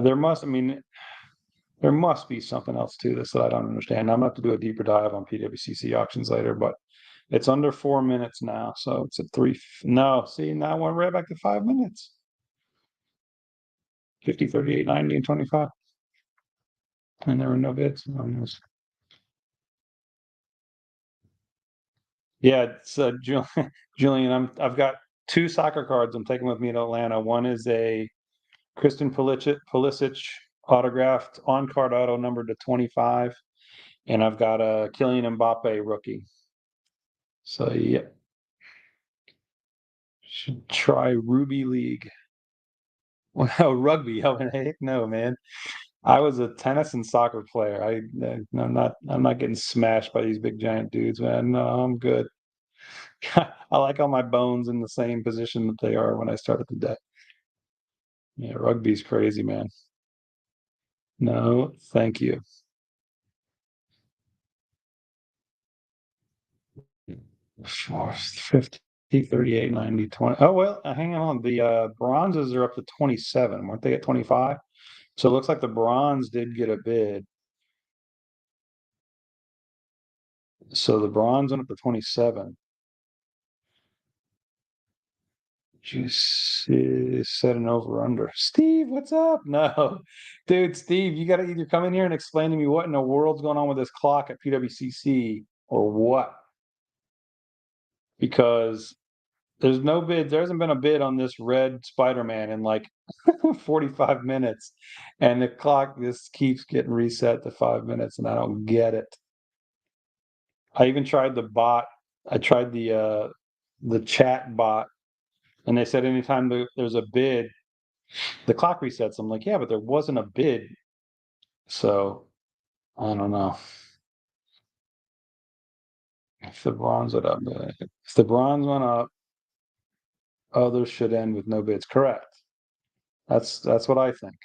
There must be something else to this that I don't understand. I'm gonna have to do a deeper dive on PWCC auctions later, but it's under 4 minutes now, so it's at 3. No, see, now we're right back to 5 minutes. 50, 38, 90, and 25. And there were no bids on this. Yeah, it's Julian. I've got 2 soccer cards I'm taking with me to Atlanta. One is a Kristen Pulisic autographed on-card auto numbered to 25, and I've got a Kylian Mbappe rookie. So yeah, should try Ruby League. Well, rugby. Oh, heck no, man. I was a tennis and soccer player. I'm not getting smashed by these big giant dudes, man. No, I'm good. I like all my bones in the same position that they are when I started the day. Yeah, rugby's crazy, man. No, thank you. 50, 38, 90, 20. Oh, well, hang on. The bronzes are up to 27. Weren't they at 25? So it looks like the bronze did get a bid. So the bronze went up to 27. Just set an over under. Steve, what's up? No, dude, Steve, you got to either come in here and explain to me what in the world's going on with this clock at PWCC or what, because there's no bid. There hasn't been a bid on this red Spider-Man in like 45 minutes, and the clock just keeps getting reset to 5 minutes, and I don't get it. I even tried the bot. I tried the chat bot, and they said anytime there's a bid, the clock resets. I'm like, yeah, but there wasn't a bid, so I don't know. If the bronze went up, if the bronze went up, others should end with no bids. Correct. That's what I think.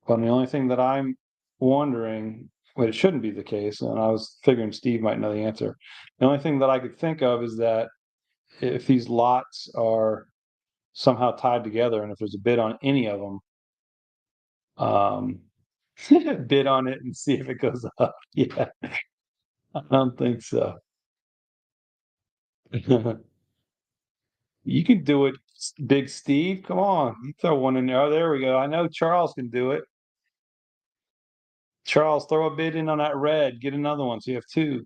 But the only thing that I'm wondering, well, it shouldn't be the case, and I was figuring Steve might know the answer. The only thing that I could think of is that if these lots are somehow tied together, and if there's a bid on any of them, bid on it and see if it goes up. Yeah, I don't think so. You can do it, Big Steve. Come on, you throw one in there. Oh, there we go. I know Charles can do it. Charles, throw a bid in on that red. Get another one, so you have two.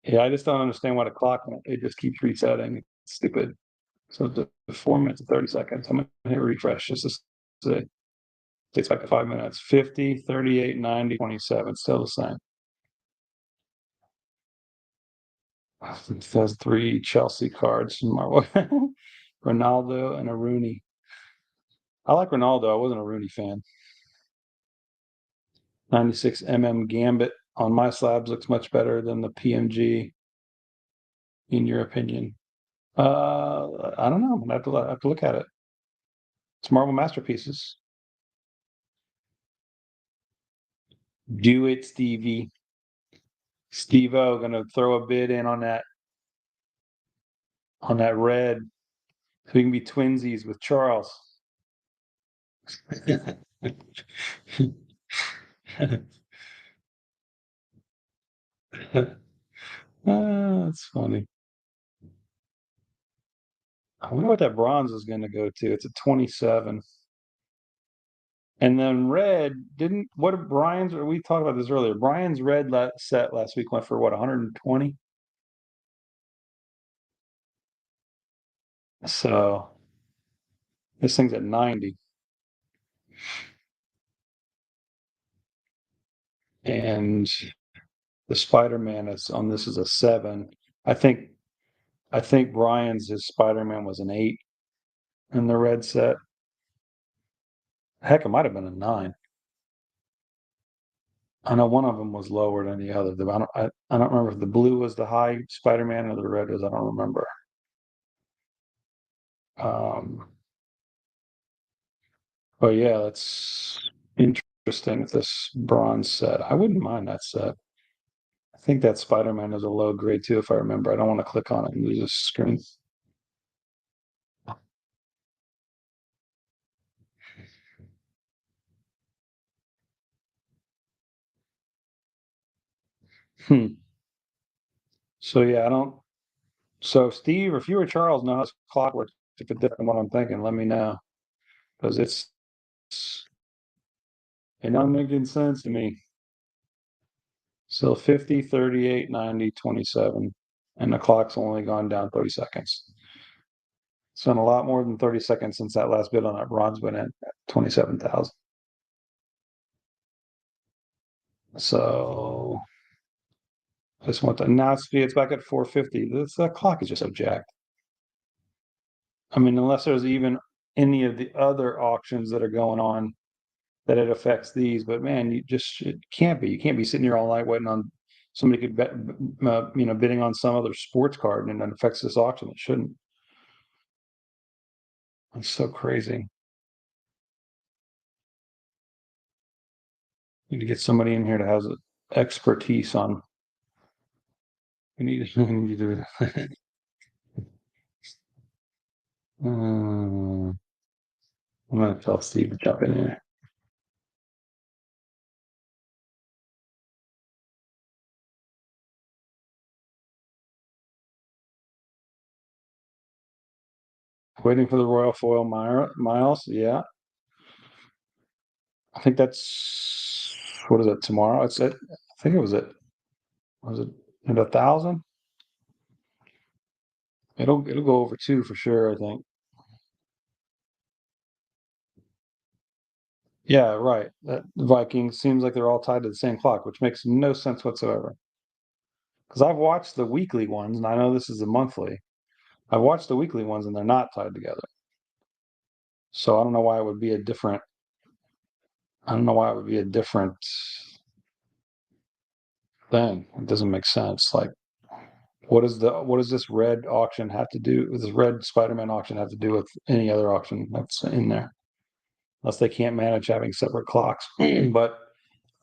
Yeah, I just don't understand why the clock it just keeps resetting. It's stupid. So the 4 minutes and 30 seconds. I'm gonna hit refresh just to see. Takes back to 5 minutes. 50, 38, 90, 27. Still the same. It says 3 Chelsea cards from Ronaldo and a Rooney. I like Ronaldo. I wasn't a Rooney fan. 96 Gambit on my slabs looks much better than the PMG, in your opinion. I don't know. I have to look at it. It's Marvel masterpieces. Do it, Stevie. Steve-O gonna throw a bid in on that red, so we can be twinsies with Charles. That's funny. I wonder what that bronze is going to go to. It's a 27. And then red didn't. What did Brian's? Or we talked about this earlier. Brian's red set last week went for what, 120. So this thing's at 90, and the Spider-Man is on this is a 7. I think I think Brian's his Spider-Man was an 8 in the red set. Heck, it might have been a 9. I know one of them was lower than the other. I don't remember if the blue was the high Spider-Man or the red was. I don't remember. Um, but yeah, that's interesting. This bronze set, I wouldn't mind that set. I think that Spider-Man is a low grade too, if I remember. I don't want to click on it and lose a screen. Hmm. So yeah, I don't. So Steve, if you or Charles know how this clock works, if it's different than what I'm thinking, let me know, because it's not making sense to me. So 50, 38, 90, 27, and the clock's only gone down 30 seconds. It's been a lot more than 30 seconds since that last bid on that bronze went in at 27,000. So I just want to now it's back at 450. This clock is just so jacked. I mean, unless there's even any of the other auctions that are going on that it affects these, but man, it can't be. You can't be sitting here all night waiting on somebody could bet, bidding on some other sports card and it affects this auction. It shouldn't. It's so crazy. Need to get somebody in here that has expertise on. We need, we need to do it. I'm gonna tell Steve to jump in here. Waiting for the Royal Foil Miles. Yeah. I think that's, what is it, tomorrow? I think it was was it at 1,000? It'll go over 2 for sure, I think. Yeah, right. That Vikings seems like they're all tied to the same clock, which makes no sense whatsoever. Because I've watched the weekly ones, and I know this is the monthly. I've watched the weekly ones, and they're not tied together. So I don't know why it would be a different. I don't know why it would be a different thing. It doesn't make sense. Like, what does this red auction have to do? This red Spider-Man auction have to do with any other auction that's in there? Unless they can't manage having separate clocks. But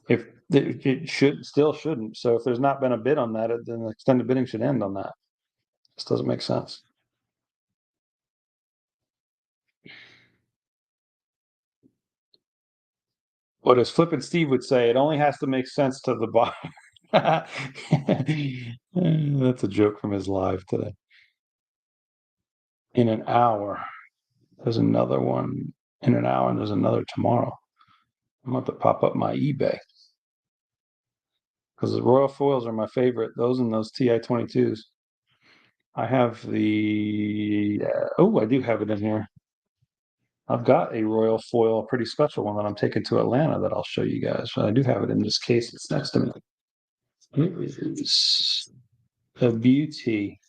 if it shouldn't. So if there's not been a bid on that, then the extended bidding should end on that. This doesn't make sense. What as Flip and Steve would say, it only has to make sense to the bottom. That's a joke from his live today. In an hour, there's another one. In an hour, and there's another tomorrow. I'm going to pop up my eBay because the Royal Foils are my favorite. Those and those TI-22s. I have the. I do have it in here. I've got a Royal Foil, a pretty special one that I'm taking to Atlanta that I'll show you guys. I do have it in this case. It's next to me. It is a beauty.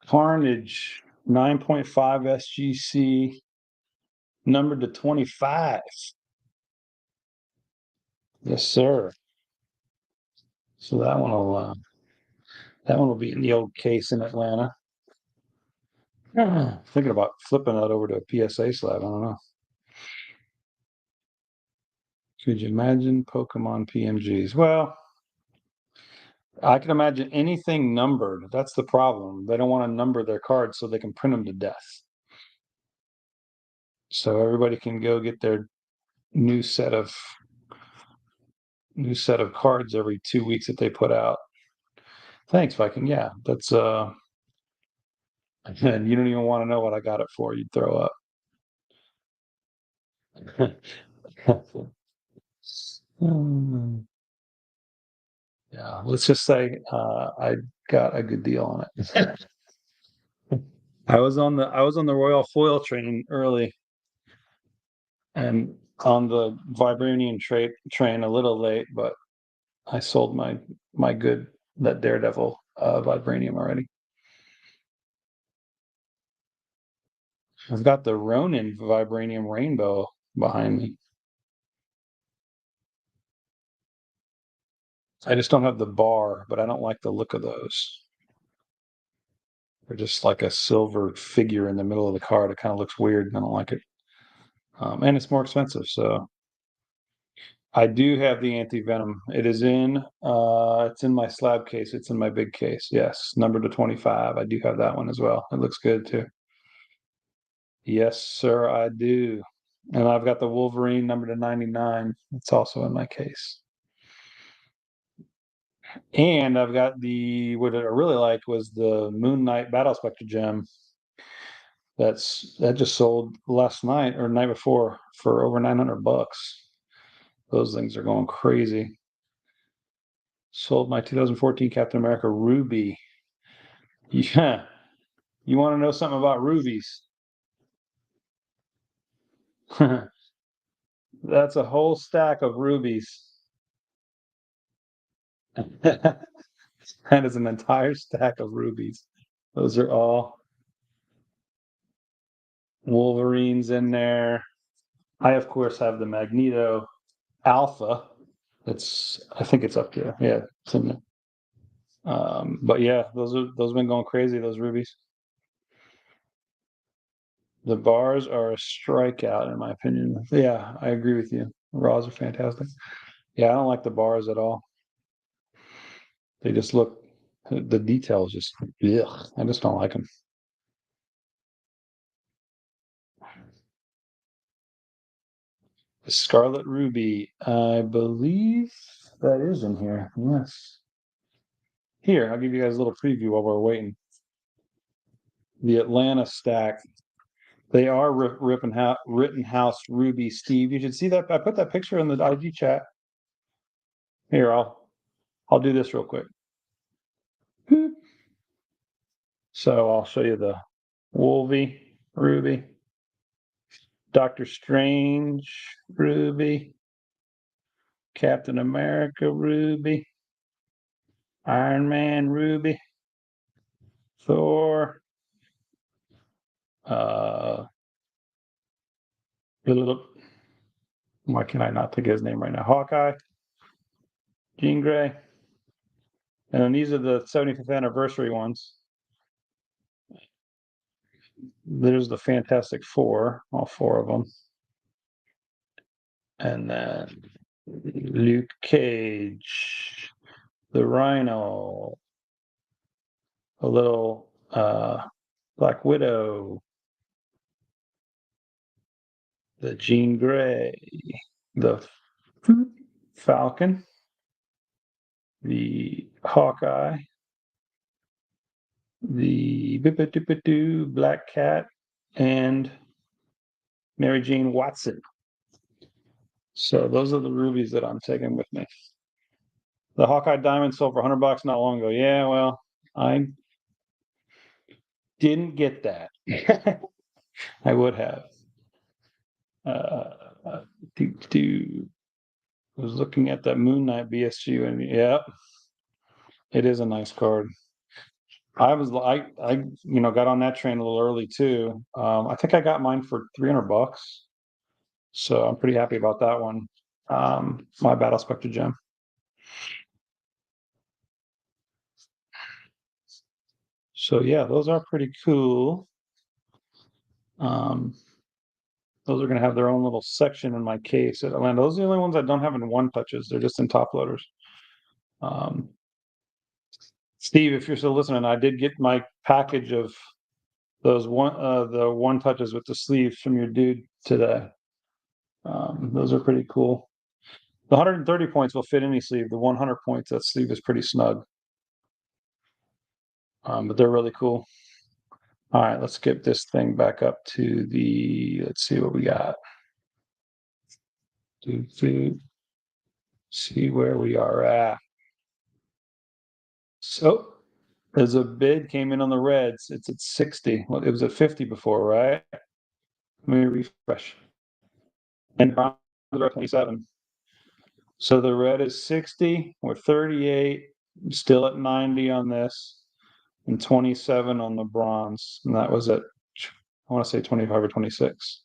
Carnage 9.5 SGC, numbered to 25. Yes, sir. So that one will be in the old case in Atlanta. Thinking about flipping that over to a PSA slab. I don't know. Could you imagine Pokemon PMGs? Well, I can imagine anything numbered. That's the problem. They don't want to number their cards so they can print them to death. So everybody can go get their new set of cards every 2 weeks that they put out. Thanks, Viking. Yeah, that's and you don't even want to know what I got it for. You'd throw up. Yeah, let's just say I got a good deal on it. I was on the Royal Foil train early, and on the vibranium train a little late, but I sold my good that Daredevil vibranium already. I've got the Ronin vibranium rainbow behind me. I just don't have the bar, but I don't like the look of those. They're just like a silver figure in the middle of the card. It kind of looks weird. I don't like it. And it's more expensive. So I do have the anti-venom. It is it's in my slab case. It's in my big case. Yes, number to 25. I do have that one as well. It looks good too. Yes, sir, I do. And I've got the Wolverine number to 99. It's also in my case. And I've got what I really liked was the Moon Knight Battle Spectre gem. That just sold last night or night before for over $900. Those things are going crazy. Sold my 2014 Captain America Ruby. Yeah. You want to know something about rubies? That's a whole stack of rubies. That is an entire stack of rubies. Those are all Wolverines in there. I, of course, have the Magneto Alpha. I think it's up there. Yeah, it's in there. But yeah, those have been going crazy, those rubies. The bars are a strikeout, in my opinion. Yeah, I agree with you. Raws are fantastic. Yeah, I don't like the bars at all. They just look, the details just, ugh, I just don't like them. The Scarlet Ruby, I believe that is in here. Yes. Here, I'll give you guys a little preview while we're waiting. the Atlanta stack. They are Rittenhouse Ruby, Steve. You should see that. I put that picture in the IG chat. Here, I'll do this real quick. So I'll show you the Wolvie Ruby, Doctor Strange Ruby, Captain America Ruby, Iron Man Ruby, Thor, why can I not think of his name right now? Hawkeye, Jean Grey, and then these are the 75th anniversary ones. There's the Fantastic Four, all four of them. And then Luke Cage, the Rhino, a little Black Widow, the Jean Grey, the Falcon, the Hawkeye, the Black Cat, and Mary Jane Watson. So those are the rubies that I'm taking with me. The Hawkeye Diamond sold for $100 not long ago. Yeah, well, I didn't get that. I would have. I was looking at that Moon Knight BSG, and yeah, it is a nice card. I got on that train a little early too. I think I got mine for $300, so I'm pretty happy about that one. My Battle Spectre gem. So yeah, those are pretty cool. Those are going to have their own little section in my case at Atlanta. Those are the only ones I don't have in one touches. They're just in top loaders. Steve, if you're still listening, I did get my package of those the one touches with the sleeves from your dude today. Those are pretty cool. The 130 points will fit any sleeve. The 100 points, that sleeve is pretty snug. But they're really cool. All right, let's get this thing back up to let's see what we got. See where we are at. So there's a bid came in on the reds. It's at 60. Well, it was at 50 before, right? Let me refresh. And 27. So the red is 60. We're 38. Still at 90 on this, and 27 on the bronze. And that was at, I want to say 25 or 26.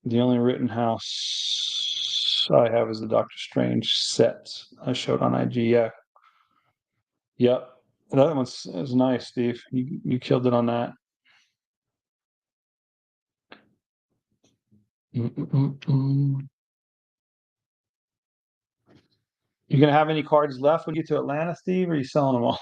The only Rittenhouse I have is the Doctor Strange set I showed on IG. Yeah. Yep. That one's is nice, Steve. You killed it on that. You gonna have any cards left when you get to Atlanta, Steve? Or are you selling them all?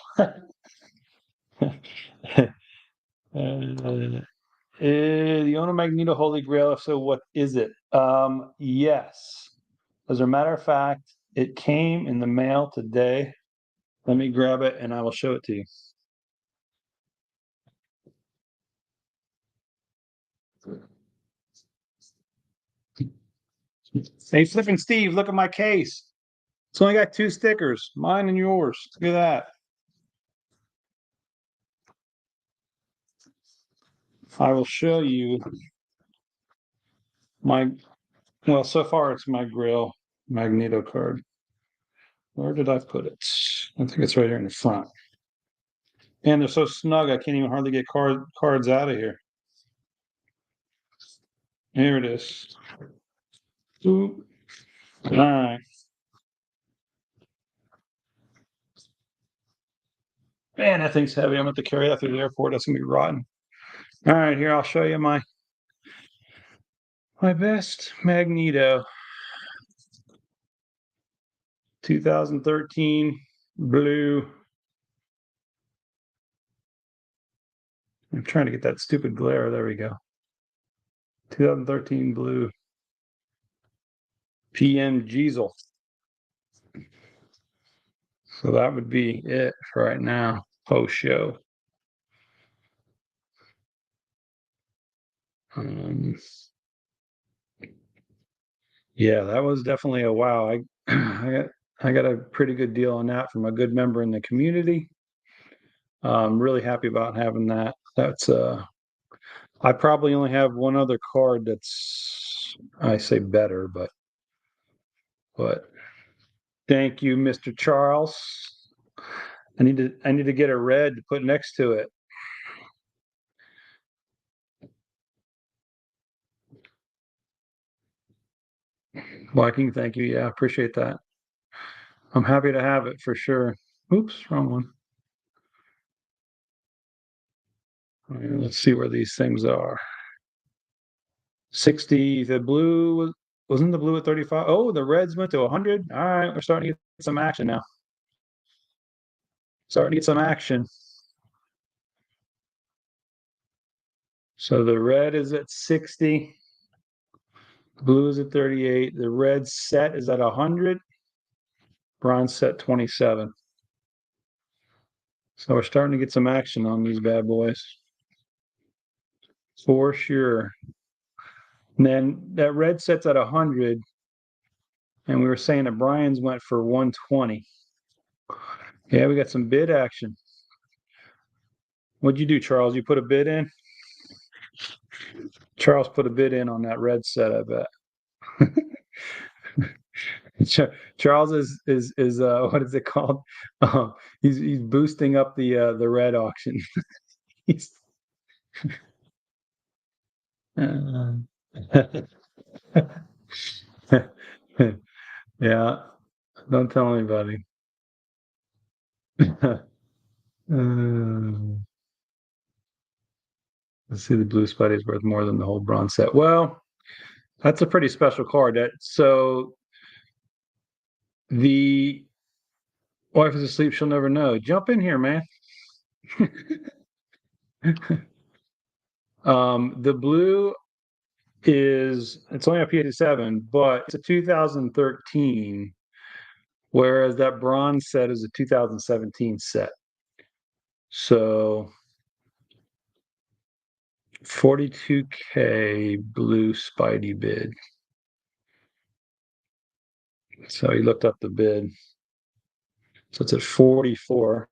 The Ono Magneto Holy Grail. If so, what is it? Yes. As a matter of fact, it came in the mail today. Let me grab it and I will show it to you. Hey, Flipping Steve, look at my case. It's only got 2 stickers, mine and yours. Look at that. I will show you well, so far it's my Grail Magneto card. Where did I put it? I think it's right here in the front. And they're so snug, I can't even hardly get cards out of here. Here it is. Oop. All right. Man, that thing's heavy. I'm going to have to carry that through the airport. That's going to be rotten. All right, here, I'll show you my best Magneto. 2013 blue. I'm trying to get that stupid glare. There we go. 2013 blue. PM Diesel. So that would be it for right now. Post show. Yeah, that was definitely a wow. I got a pretty good deal on that from a good member in the community. I'm really happy about having that. That's I probably only have one other card that's I say better, but thank you, Mr. Charles. I need to get a red to put next to it. Viking, thank you. Yeah, appreciate that. I'm happy to have it for sure. Oops, wrong one. All right, let's see where these things are. 60, the blue wasn't the blue at 35? Oh, the reds went to 100. All right, we're starting to get some action now. Starting to get some action. So the red is at 60. Blue is at 38. The red set is at 100. Bronze set 27. So we're starting to get some action on these bad boys. For sure. And then that red set's at 100. And we were saying that Brian's went for 120. Yeah, we got some bid action. What'd you do, Charles? You put a bid in? Charles put a bid in on that red set, I bet. Charles is what is it called? He's boosting up the red auction. He's, yeah, don't tell anybody. Let's see, the blue Spidey is worth more than the whole bronze set. Well, that's a pretty special card. So the wife is asleep; she'll never know. Jump in here, man. The blue it's only a PS7, but it's a 2013, whereas that bronze set is a 2017 set. So 42K blue Spidey bid. So he looked up the bid. So it's at 44.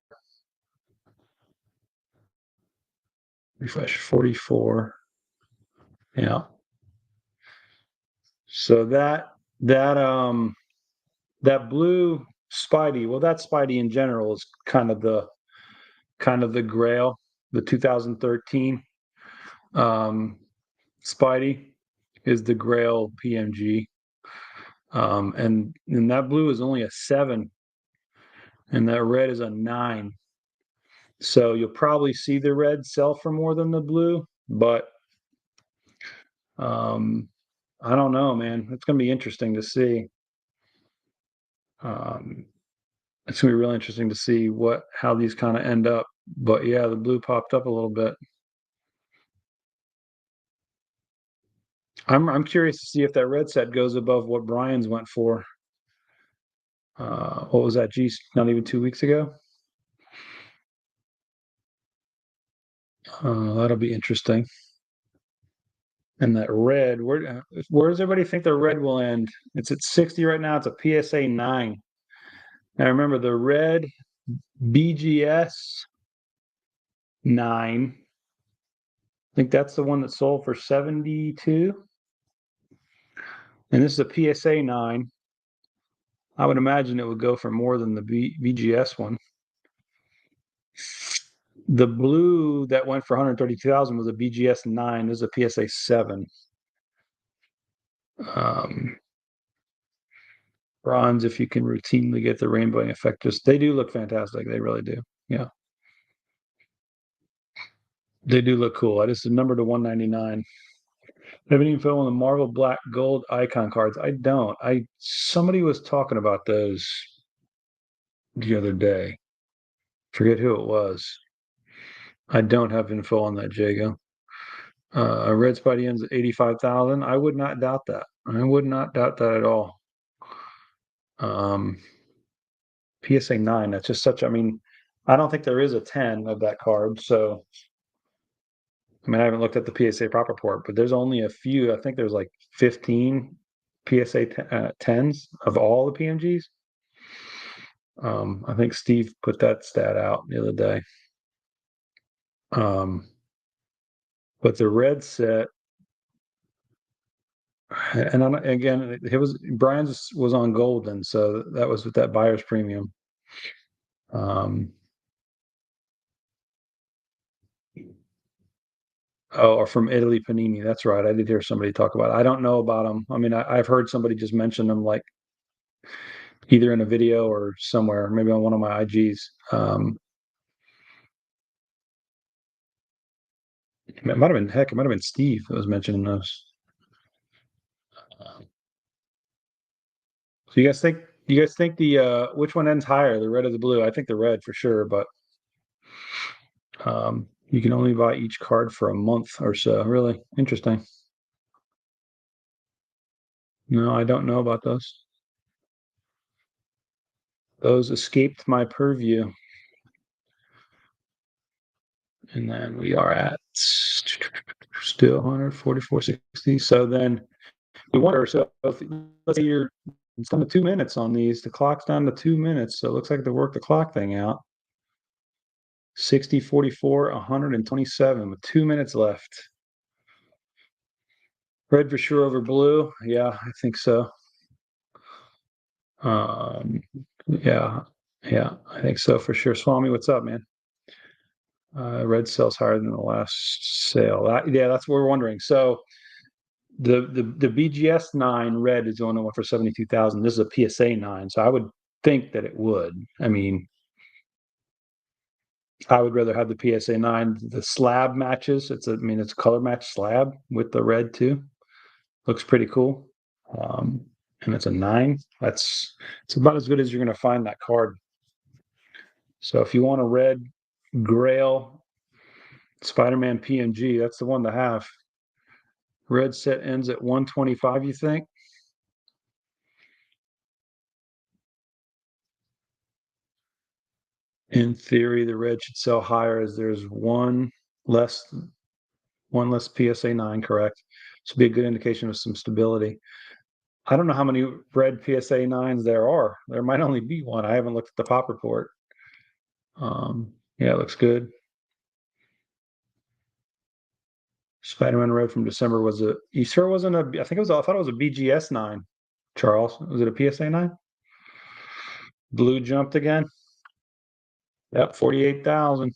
Refresh 44. Yeah. So that blue Spidey, well, that Spidey in general is kind of the grail, the 2013 Spidey is the grail PMG. And that blue is only a 7, and that red is a 9. So you'll probably see the red sell for more than the blue, but I don't know, man. It's going to be interesting to see. It's going to be really interesting to see how these kind of end up. But yeah, the blue popped up a little bit. I'm curious to see if that red set goes above what Brian's went for. What was that? Geez, not even 2 weeks ago. That'll be interesting. And that red, where does everybody think the red will end? It's at 60 right now. It's a PSA 9. Now remember the red BGS 9. I think that's the one that sold for 72. And this is a PSA 9. I would imagine it would go for more than the BGS one. The blue that went for 132,000 was a BGS 9. This is a PSA 7. Bronze, if you can routinely get the rainbowing effect, they do look fantastic. They really do. Yeah. They do look cool. I just numbered to 199. Have any info on the Marvel Black Gold icon cards? I don't. Somebody was talking about those the other day. Forget who it was. I don't have info on that, Jago. Red Spidey ends at 85,000. I would not doubt that. I would not doubt that at all. PSA 9, that's just I mean, I don't think there is a 10 of that card, so I mean, I haven't looked at the PSA prop report, but there's only a few. I think there's like 15 PSA 10s of all the PMGs. I think Steve put that stat out the other day. But the red set, and again, it was Brian's was on golden, so that was with that buyer's premium. Oh, or from Italy Panini. That's right. I did hear somebody talk about it. I don't know about them. I mean, I've heard somebody just mention them, like either in a video or somewhere, maybe on one of my IGs. It might have been, heck, it might have been Steve that was mentioning those. So you guys think the which one ends higher, the red or the blue? I think the red for sure, but you can only buy each card for a month or so. Really interesting. No, I don't know about those. Those escaped my purview. And then we are at still 144.60. So then we wonder, so if, let's say it's down to 2 minutes on these, the clock's down to 2 minutes. So it looks like they worked the clock thing out. 60, 44, 127 with 2 minutes left. Red for sure over blue. Yeah, I think so. Yeah, I think so for sure. Swami, what's up, man? Red sells higher than the last sale. Yeah, that's what we're wondering. So the BGS 9 red is the only one for 72,000. This is a PSA 9, so I would think that it would. I mean, I would rather have the PSA 9. The slab matches. It's a color match slab with the red too. Looks pretty cool. And it's a 9. It's about as good as you're going to find that card. So if you want a red Grail Spider-Man PMG, that's the one to have. Red set ends at 125, you think? In theory, the red should sell higher as there's less PSA 9, correct? This would be a good indication of some stability. I don't know how many red PSA 9s there are. There might only be one. I haven't looked at the pop report. Yeah, it looks good. Spider-Man red from December was you sure it wasn't I thought it was a BGS 9. Charles, was it a PSA 9? Blue jumped again. Yep, 48,000.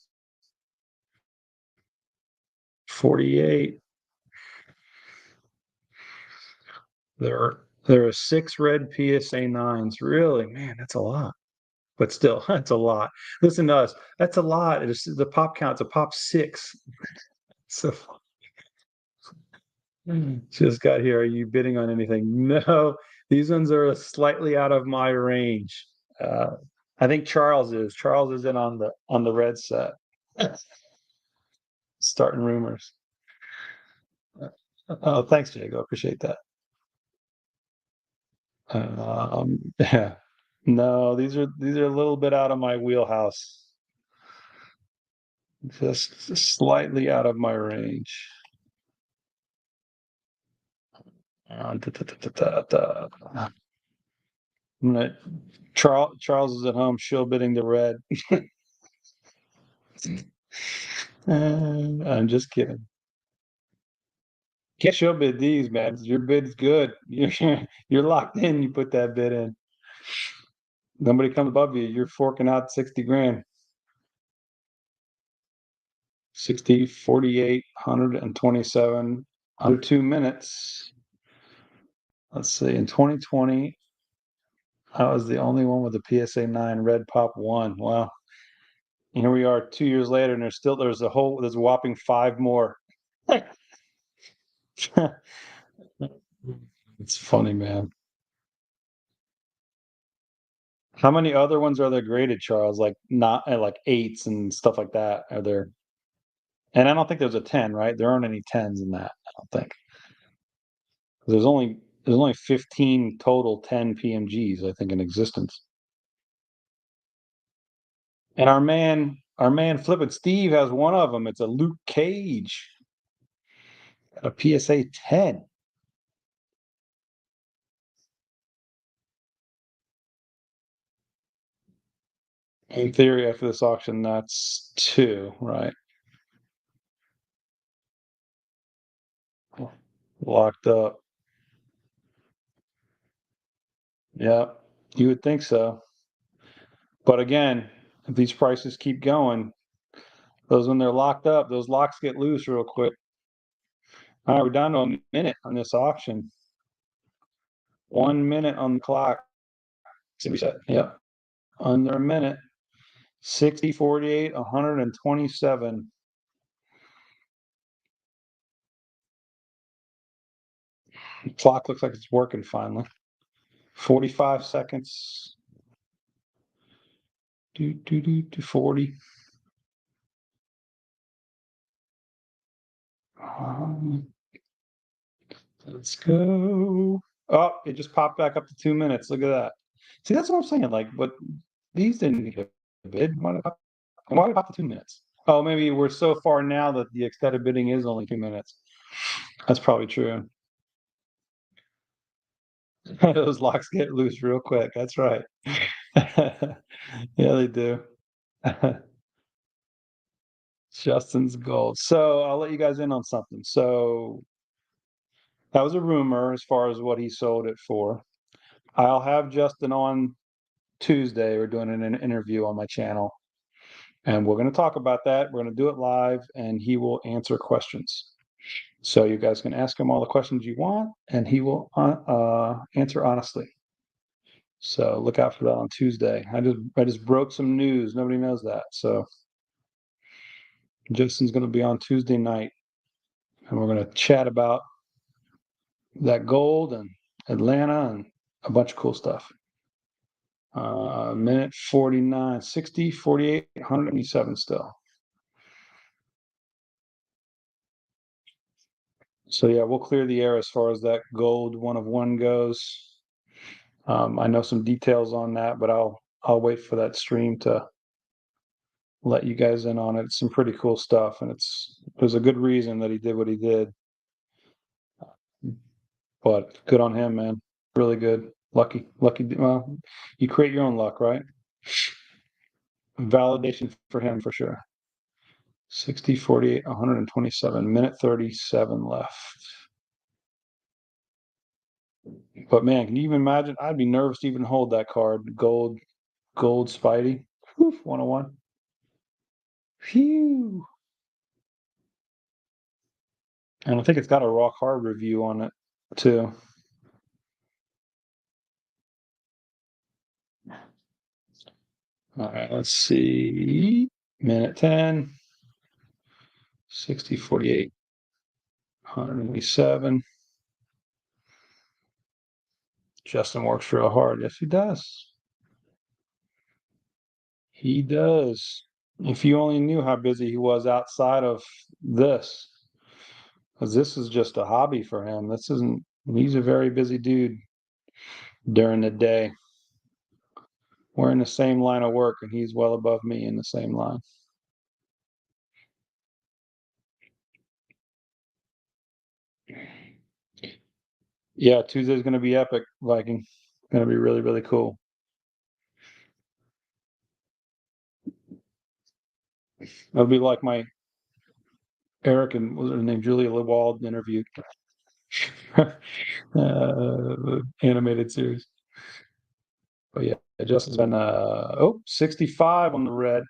48. There are 6 red PSA 9s. Really, man, that's a lot. But still, that's a lot. Listen to us. That's a lot. It's the pop count's a pop 6. So just got here. Are you bidding on anything? No, these ones are slightly out of my range. I think Charles is. Charles is in on the red set. Starting rumors. Oh, thanks, Jago. Appreciate that. Yeah. No, these are a little bit out of my wheelhouse. Just slightly out of my range. Charles is at home, shill bidding the red. I'm just kidding. Can't show bid these, man. Your bid's good. You're locked in. You put that bid in. Nobody comes above you. You're forking out 60 grand. 60, 48, 127, under 2 minutes. Let's see. In 2020, I was the only one with a PSA 9 red pop 1. Wow. Here we are 2 years later, and there's a whopping 5 more. It's funny, man. How many other ones are there graded, Charles? Like not like 8s and stuff like that. Are there? And I don't think there's a 10, right? There aren't any 10s in that. I don't think. There's only 15 total 10 PMGs, I think, in existence. And our man Flippin' Steve has one of them. It's a Luke Cage. A PSA 10. In theory, after this auction, that's 2, right? Locked up. Yeah, you would think so. But again, if these prices keep going, those when they're locked up, those locks get loose real quick. All right, we're down to a minute on this auction. 1 minute on the clock. See, we said, yep, under a minute. 60, 48, 127. The clock looks like it's working finally. 45 seconds. Do 40. Let's go. Oh, it just popped back up to 2 minutes. Look at that. See, that's what I'm saying. Like, but these didn't get a bid. Why about the 2 minutes? Oh, maybe we're so far now that the extended bidding is only 2 minutes. That's probably true. Those locks get loose real quick. That's right. Yeah, they do. Justin's gold. So I'll let you guys in on something. So that was a rumor as far as what he sold it for. I'll have Justin on Tuesday. We're doing an interview on my channel, and we're going to talk about that. We're going to do it live, and he will answer questions. So you guys can ask him all the questions you want, and he will answer honestly. So look out for that on Tuesday. I just broke some news. Nobody knows that. So Justin's going to be on Tuesday night, and we're going to chat about that gold and Atlanta and a bunch of cool stuff. Minute 49, 60, 48, 177 still. So yeah, we'll clear the air as far as that gold 1 of 1 goes. I know some details on that, but I'll wait for that stream to let you guys in on it. It's some pretty cool stuff, and there's a good reason that he did what he did. But good on him, man. Really good. Lucky. Well, you create your own luck, right? Validation for him for sure. 60, 48, 127. Minute 37 left. But man, can you even imagine? I'd be nervous to even hold that card. Gold Spidey. Whew, 101. Phew. And I think it's got a rock hard review on it too. All right, let's see. Minute 10. 60, 48, 127. Justin works real hard. Yes, he does. He does. If you only knew how busy he was outside of this, because this is just a hobby for him. He's a very busy dude during the day. We're in the same line of work, and he's well above me in the same line. Yeah, Tuesday's going to be epic, Viking. Going to be really, really cool. It'll be like my Eric and what was her name, Julia Lewald interview. Animated series. But yeah, Justin's been 65 on the red.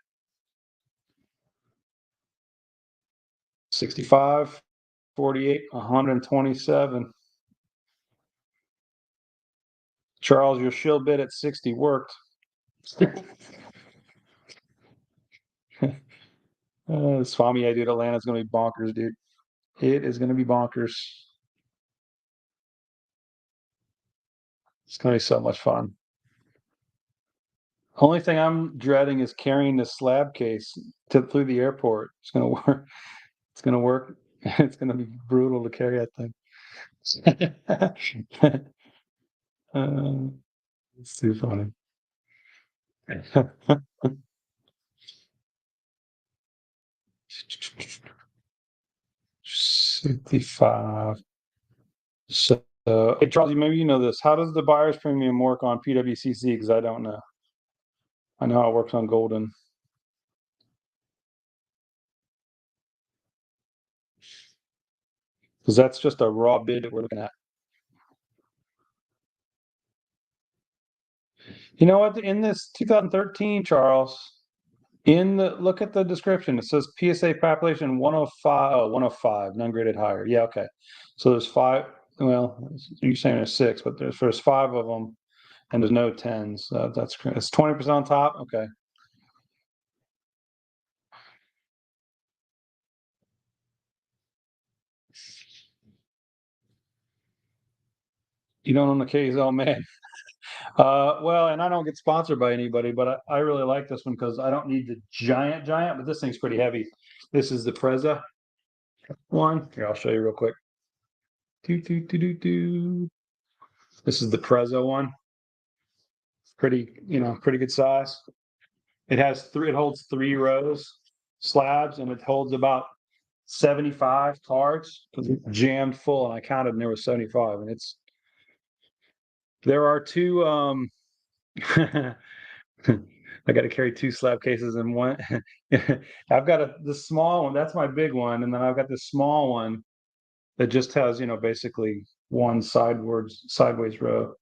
65, 48, 127. Charles, your shill bid at 60 worked. Swami, yeah, dude, Atlanta's gonna be bonkers, dude. It is gonna be bonkers. It's gonna be so much fun. Only thing I'm dreading is carrying this slab case through the airport. It's gonna work. It's gonna work. It's gonna be brutal to carry that thing. It's too funny. 65. So, hey, Charles, maybe you know this. How does the buyer's premium work on PWCC? Because I don't know. I know how it works on Golden. Because that's just a raw bid that we're looking at. You know what? In this 2013, Charles, look at the description. It says PSA population 105, 105, none graded higher. Yeah, okay. So there's five. Well, you're saying there's six, but there's five of them, and there's no tens. It's 20% on top. Okay. You don't own the K's, oh man. Well, and I don't get sponsored by anybody, but I really like this one because I don't need the giant, but this thing's pretty heavy. This is the Preza one. Here, I'll show you real quick. This is the Preza one. Pretty, pretty good size. It holds 3 rows slabs, and it holds about 75 cards because it's jammed full. And I counted, and there was 75, and there are two. I got to carry 2 slab cases in one. I've got this small one. That's my big one, and then I've got this small one that just has, basically one sideways row.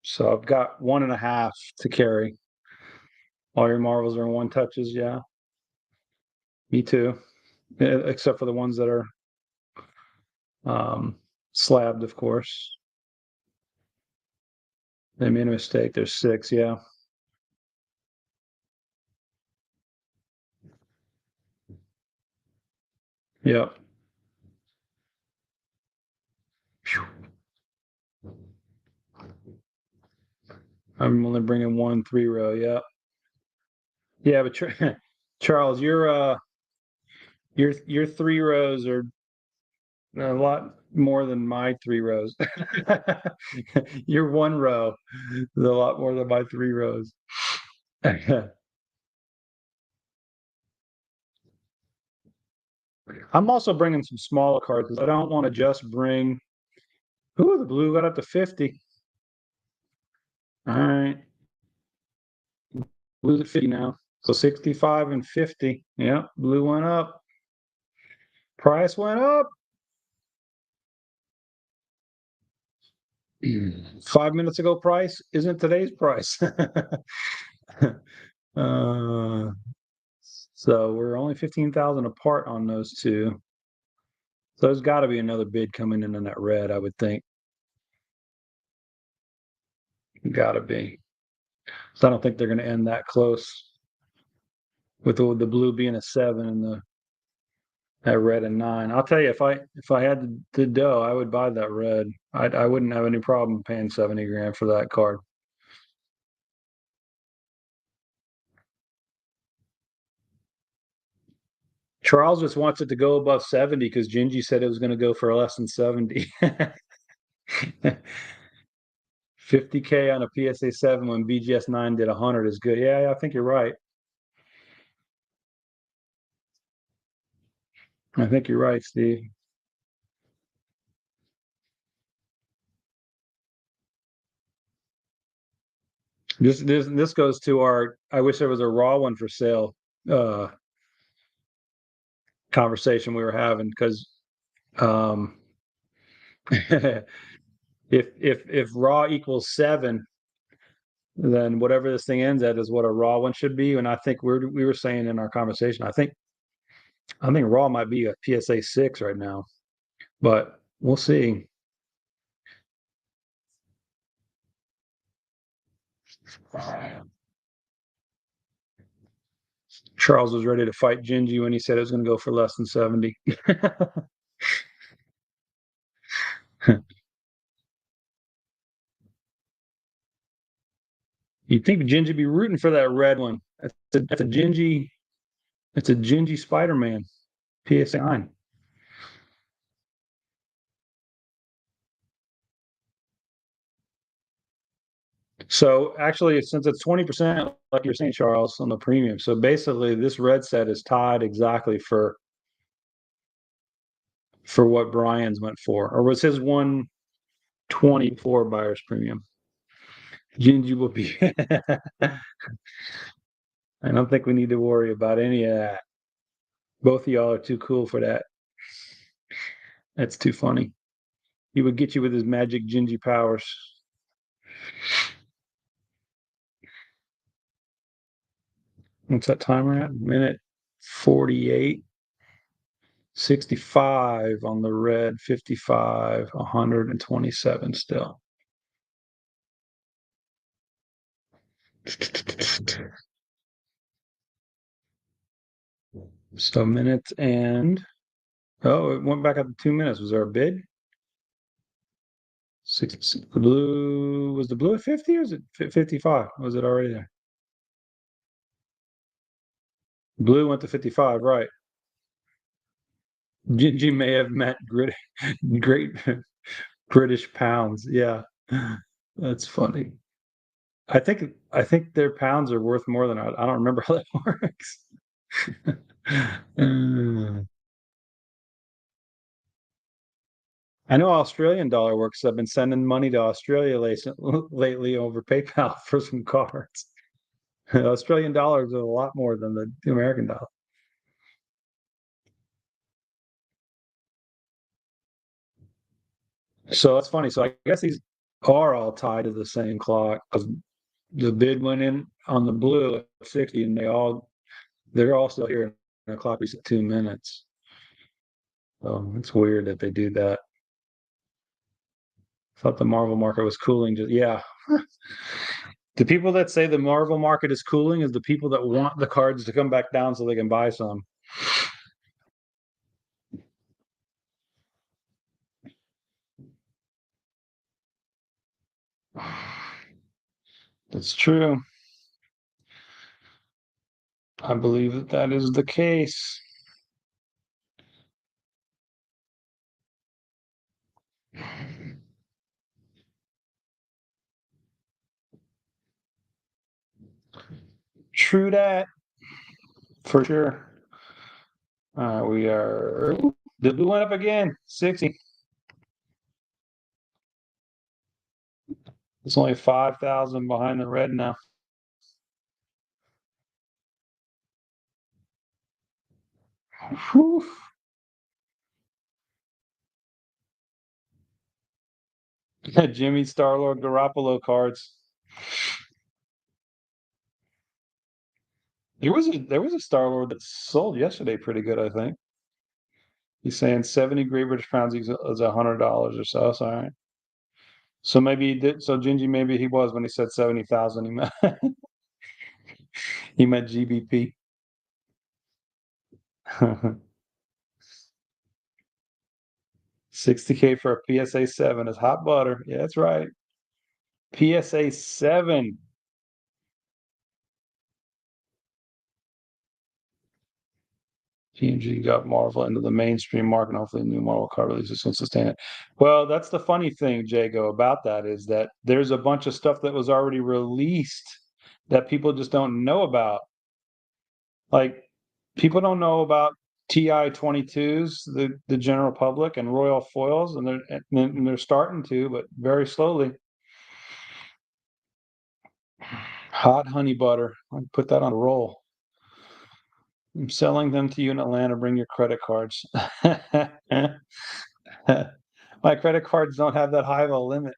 So I've got 1.5 to carry. All your marbles are in 1 touches, yeah. Me too, except for the ones that are slabbed, of course. They made a mistake. There's 6, yeah. Yep. I'm only bringing 1 3-row. Yeah. Yeah, but Charles, your 3 rows are a lot more than my 3 rows. Your 1 row is a lot more than my 3 rows. I'm also bringing some smaller cards because I don't want to just bring. Ooh, the blue got up to 50. All right, blue's at 50 now. So 65 and 50. Yeah, blue went up. Price went up. 5 minutes ago, price isn't today's price. uh, so we're only 15,000 apart on those two. So there's got to be another bid coming in on that red, I would think. Got to be. So I don't think they're going to end that close with the blue being a 7 and that red a 9. I'll tell you, if I had the dough, I would buy that red. I wouldn't have any problem paying 70 grand for that card. Charles just wants it to go above 70 because Gingy said it was going to go for less than 70. 50K on a PSA 7 when BGS 9 did 100 is good. Yeah, I think you're right. I think you're right, Steve. This goes to our I wish there was a raw one for sale conversation we were having because if raw equals 7, then whatever this thing ends at is what a raw one should be. And I think we were saying in our conversation, I think raw might be a PSA 6 right now, but we'll see. Charles was ready to fight Gingy when he said it was going to go for less than 70. You'd think Gingy be rooting for that red one. That's a Gingy. It's a Gingy Spider-Man. PSA 9. So actually, since it's 20%, like you're saying, Charles, on the premium. So basically, this red set is tied exactly for for what Brian's went for, or was his 124 buyer's premium? Gingy will be. I don't think we need to worry about any of that. Both of y'all are too cool for that. That's too funny. He would get you with his magic Gingy powers. What's that timer at? Minute 48. 65 on the red, 55, 127 still. So minutes and oh, it went back up to 2 minutes. Was there a bid? The blue was the blue at 50 or is it 55? Was it already there? Blue went to 55, right? Gingy may have meant great British pounds. Yeah, that's funny. I think their pounds are worth more than I don't remember how that works. Uh, I know Australian dollar works. I've been sending money to Australia lately over PayPal for some cards. Australian dollars are a lot more than the American dollar. So that's funny. So I guess these are all tied to the same clock because the bid went in on the blue at 60 and they're all still here and the clock reset 2 minutes. So it's weird that they do that. Thought the Marvel market was cooling. Just yeah. The people that say the Marvel market is cooling is the people that want the cards to come back down so they can buy some. It's true. I believe that that is the case. True that, for sure. We are. The blue went up again, 60. It's only 5,000 behind the red now. Whew. Jimmy Starlord Garoppolo cards. There was a Starlord that sold yesterday pretty good, I think. He's saying 70 Great British pounds is $100 or so. So, all right. So maybe he did. So Gingy, maybe he was when he said 70,000. He meant GBP. 60K for a PSA 7 is hot butter. Yeah, that's right. PSA 7. PNG got Marvel into the mainstream market. Hopefully, new Marvel card releases can sustain it. Well, that's the funny thing, Jago, about that is that there's a bunch of stuff that was already released that people just don't know about. Like, people don't know about TI 22s, the general public, and Royal Foils, and they're starting to, but very slowly. Hot honey butter. I put that on a roll. I'm selling them to you in Atlanta. Bring your credit cards. My credit cards don't have that high of a limit.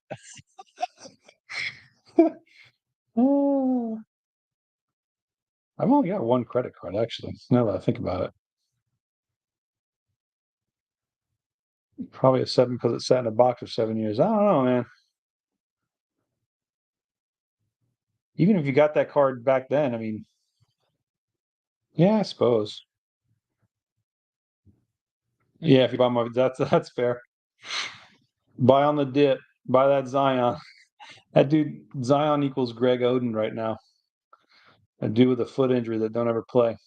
Oh, I've only got one credit card, actually. Now that I think about it, probably a 7 because it sat in a box for 7 years. I don't know, man. Even if you got that card back then, I mean, yeah, I suppose. Yeah, if you buy my, that's fair. Buy on the dip. Buy that Zion. That dude, Zion equals Greg Oden right now. A dude with a foot injury that don't ever play.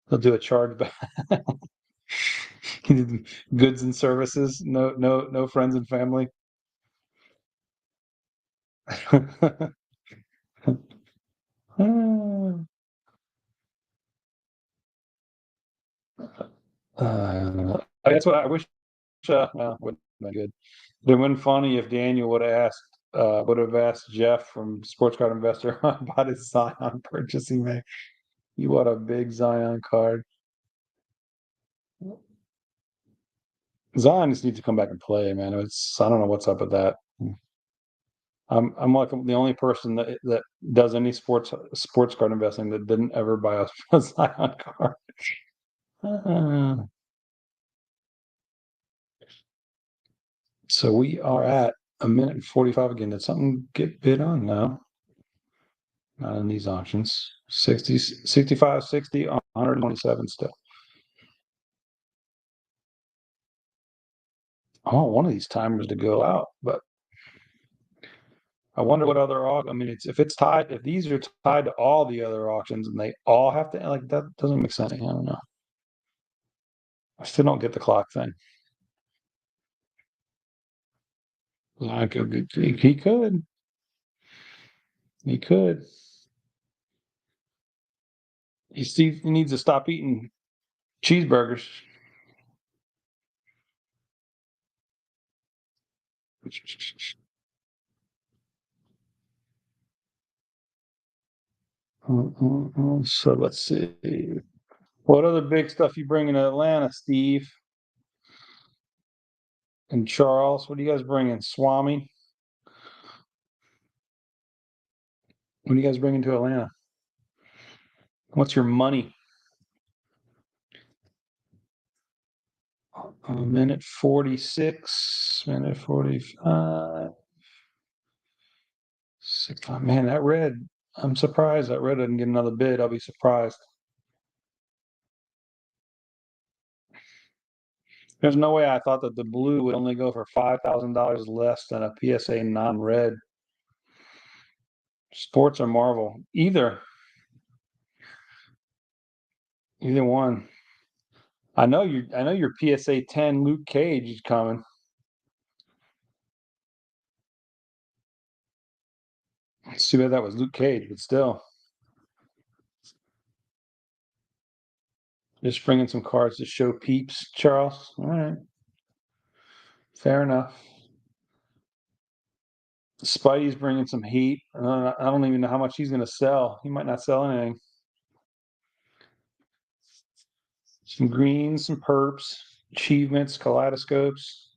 He'll do a charge back. Goods and services. No friends and family. That's what I wish. Well, wouldn't have been good. It would have been funny if Daniel would have asked Jeff from Sports Card Investor about his Zion purchase he made. You want a big Zion card? Zion just needs to come back and play, man. I don't know what's up with that. I'm like the only person that does any sports card investing that didn't ever buy a Zion card. So we are at a minute and 45 again. Did something get bid on? No, not in these auctions. 60, 65, 60, 127 still. I want one of these timers to go out, but I wonder what other I mean, if these are tied to all the other auctions and they all have to, like, that doesn't make sense. I don't know. I still don't get the clock thing. Like, he could. He could. He needs to stop eating cheeseburgers. So let's see. What other big stuff you bringing to Atlanta, Steve and Charles? What are you guys bringing? Swami? What are you guys bringing to Atlanta? What's your money? Minute 46, minute 45. Man, that red, I'm surprised that red didn't get another bid. I'll be surprised. There's no way I thought that the blue would only go for $5,000 less than a PSA non-red. Sports or Marvel, either one. I know your PSA 10 Luke Cage is coming. It's too bad that was Luke Cage, but still. Just bringing some cards to show peeps, Charles. All right. Fair enough. Spidey's bringing some heat. I don't even know how much he's going to sell. He might not sell anything. Some greens, some perps, achievements, kaleidoscopes.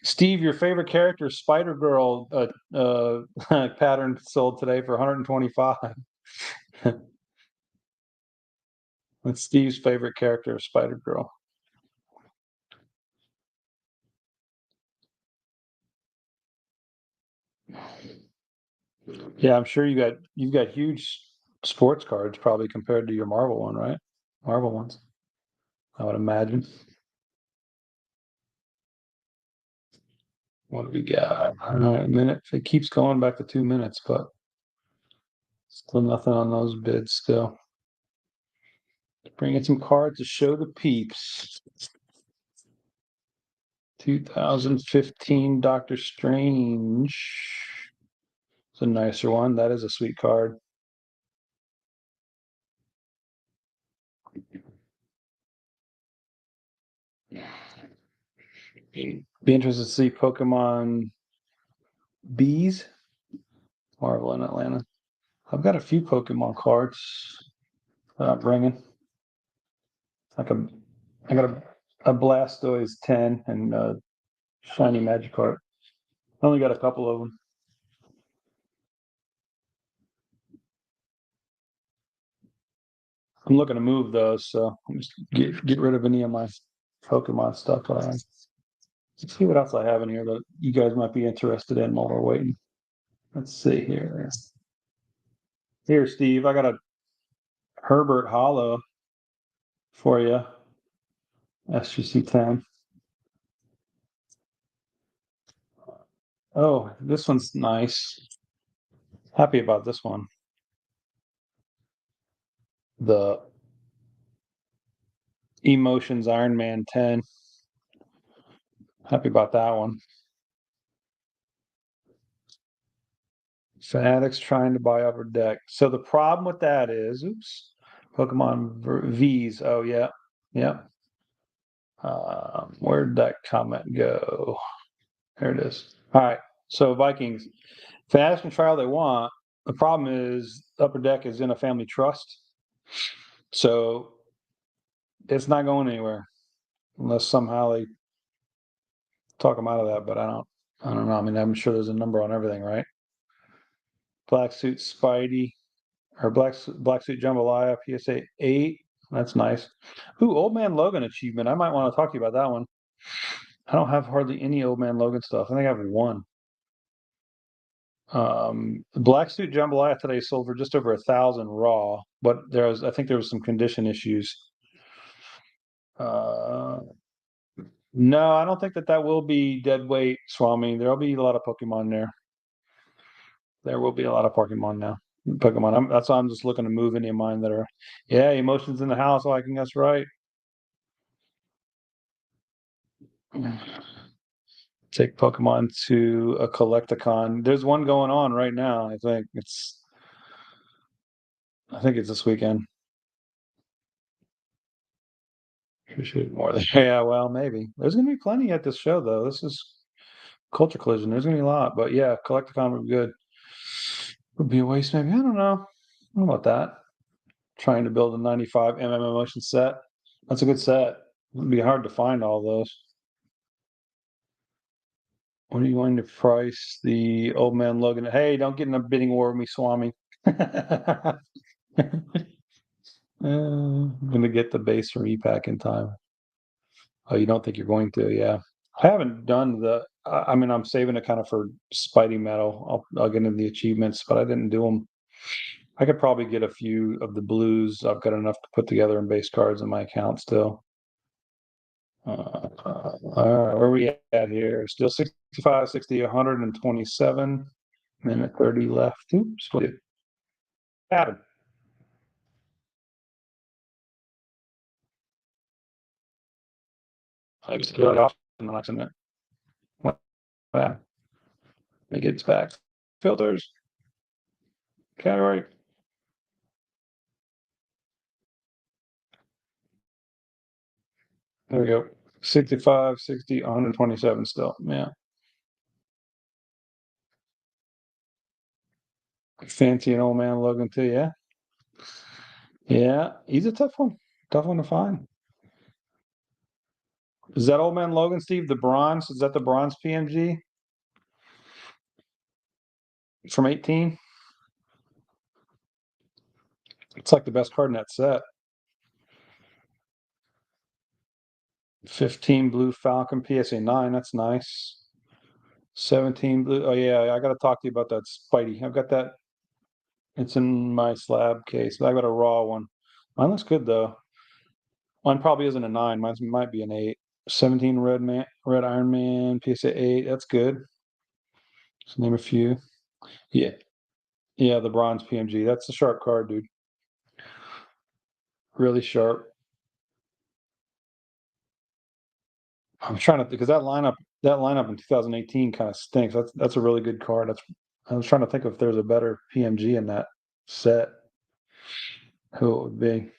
Steve, your favorite character, Spider Girl, pattern sold today for 125. That's Steve's favorite character, Spider Girl. Yeah, I'm sure you've got huge sports cards probably compared to your Marvel one, right? Marvel ones, I would imagine. What do we got? All right, a minute. It keeps going back to 2 minutes, but still nothing on those bids still. Bringing some cards to show the peeps. 2015 Doctor Strange. It's a nicer one. That is a sweet card. Be interested to see Pokemon Bees. Marvel in Atlanta. I've got a few Pokemon cards that I'm bringing. I got a Blastoise 10 and a shiny Magikarp. I only got a couple of them. I'm looking to move those, so I'm just get rid of any of my Pokemon stuff. Let's see what else I have in here that you guys might be interested in while we're waiting. Let's see here. Here, Steve, I got a Herbert Hollow for you. SGC 10. Oh, this one's nice. Happy about this one. The Emotions Iron Man 10. Happy about that one. Fanatics trying to buy upper deck. So the problem with that is, oops, Pokemon V's. Oh, yeah. Yeah. Where'd that comment go? There it is. All right. So Vikings, fast and try all they want. The problem is Upper Deck is in a family trust, so it's not going anywhere unless somehow they talk them out of that. But I don't know. I mean, I'm sure there's a number on everything, right? Black suit Spidey or black suit Jambalaya PSA 8. That's nice. Ooh, Old Man Logan achievement. I might want to talk to you about that one. I don't have hardly any Old Man Logan stuff. I think I have one. Black suit jambalaya today sold for just over 1,000 raw, but I think there was some condition issues. No, I don't think that will be dead weight, Swami. There'll be a lot of Pokemon there. There will be a lot of Pokemon now. Pokemon. That's why I'm just looking to move any of mine that are, yeah, emotions in the house. I can guess right. Take Pokemon to a Collecticon. There's one going on right now. I think it's this weekend. Appreciate more than yeah, well, maybe. There's gonna be plenty at this show though. This is Culture Collision. There's gonna be a lot, but yeah, Collecticon would be good. Would be a waste, maybe. I don't know. What about that? Trying to build a 95 Emotion set. That's a good set. It'd be hard to find all those. What are you going to price the Old Man Logan? Hey, don't get in a bidding war with me, Swami. I'm gonna get the base for E-Pack in time. Oh, you don't think you're going to? Yeah. I haven't done I mean, I'm saving it kind of for Spidey Metal. I'll get into the achievements, but I didn't do them. I could probably get a few of the blues. I've got enough to put together in base cards in my account still. All right, where are we at here? Still 65, 60, 127. Minute 30 left. Oops, what happened? I was really off in the last minute. What happened? Let me get back. Filters. Category. There we go. 65, 60, 127 still. Yeah. Fancy an Old Man Logan too, yeah. Yeah, he's a tough one. Tough one to find. Is that Old Man Logan, Steve? The bronze? Is that the bronze PMG from 18? It's like the best card in that set. 15 blue Falcon PSA 9. That's nice. 17 blue. Oh yeah, I got to talk to you about that Spidey. I've got that. It's in my slab case. I got a raw one. Mine looks good though. Mine probably isn't a 9. Mine might be an 8. 17 Red Iron Man PSA 8. That's good. Just name a few. Yeah. Yeah, the bronze PMG. That's a sharp card, dude. Really sharp. I'm trying to because that lineup in 2018 kind of stinks. That's a really good card. I was trying to think if there's a better PMG in that set. Who it would be?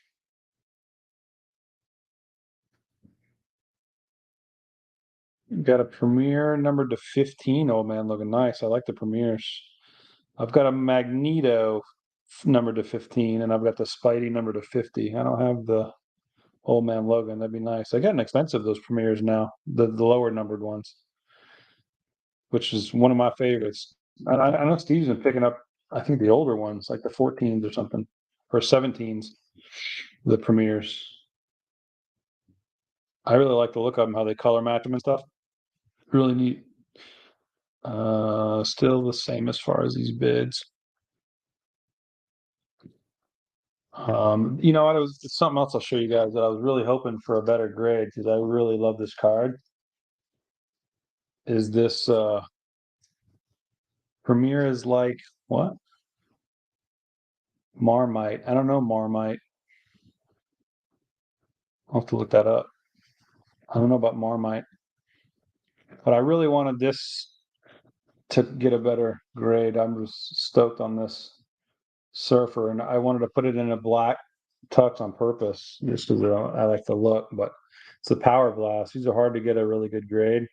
Got a Premiere number to 15. Old Man looking nice. I like the Premieres. I've got a Magneto number to 15, and I've got the Spidey number to 50. I don't have the Old Man Logan. That'd be nice. They're getting expensive, those Premieres now, the lower numbered ones, which is one of my favorites. I know Steve's been picking up, I think, the older ones, like the 14s or something, or 17s, the Premieres. I really like the look of them, how they color match them and stuff. Really neat. Still the same as far as these bids. You know what? It's something else I'll show you guys that I was really hoping for a better grade because I really love this card. Is this Premiere is like what? Marmite. I don't know Marmite. I'll have to look that up. I don't know about Marmite, but I really wanted this to get a better grade. I'm just stoked on this Surfer, and I wanted to put it in a black tux on purpose just because I like the look. But it's the Power Blast. These are hard to get a really good grade,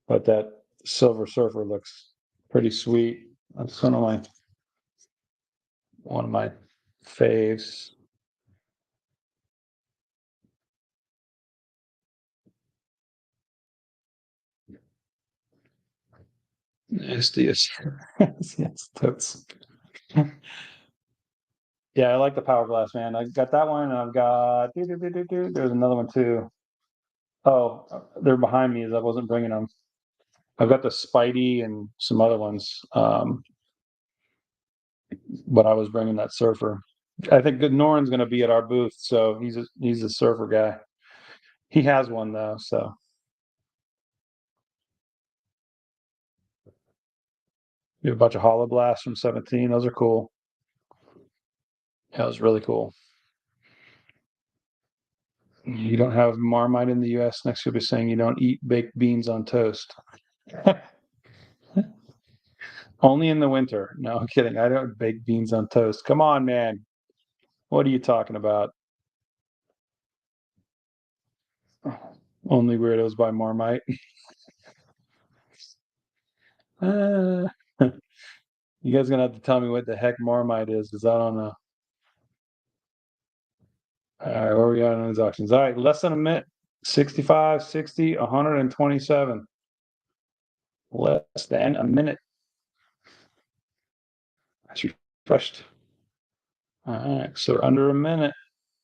but that Silver Surfer looks pretty sweet. That's one of my faves. SDS. Yes, totes. Yeah, I like the Power Blast, man. I got that one, and I've got there's another one too. Oh, they're behind me as I wasn't bringing them. I've got the Spidey and some other ones, but I was bringing that Surfer. I think Good Noran's going to be at our booth, so he's a Surfer guy. He has one though, so we have a bunch of Hollow Blasts from 17. Those are cool. Yeah, it was really cool. You don't have Marmite in the U.S. Next, you'll be saying you don't eat baked beans on toast. Only in the winter. No, I'm kidding. I don't bake beans on toast. Come on, man. What are you talking about? Only weirdos buy Marmite. Uh, you guys gonna have to tell me what the heck Marmite is, because I don't know. All right, where we at on these auctions? All right, less than a minute. 65, 60, 127. Less than a minute. That's refreshed. All right, so under a minute.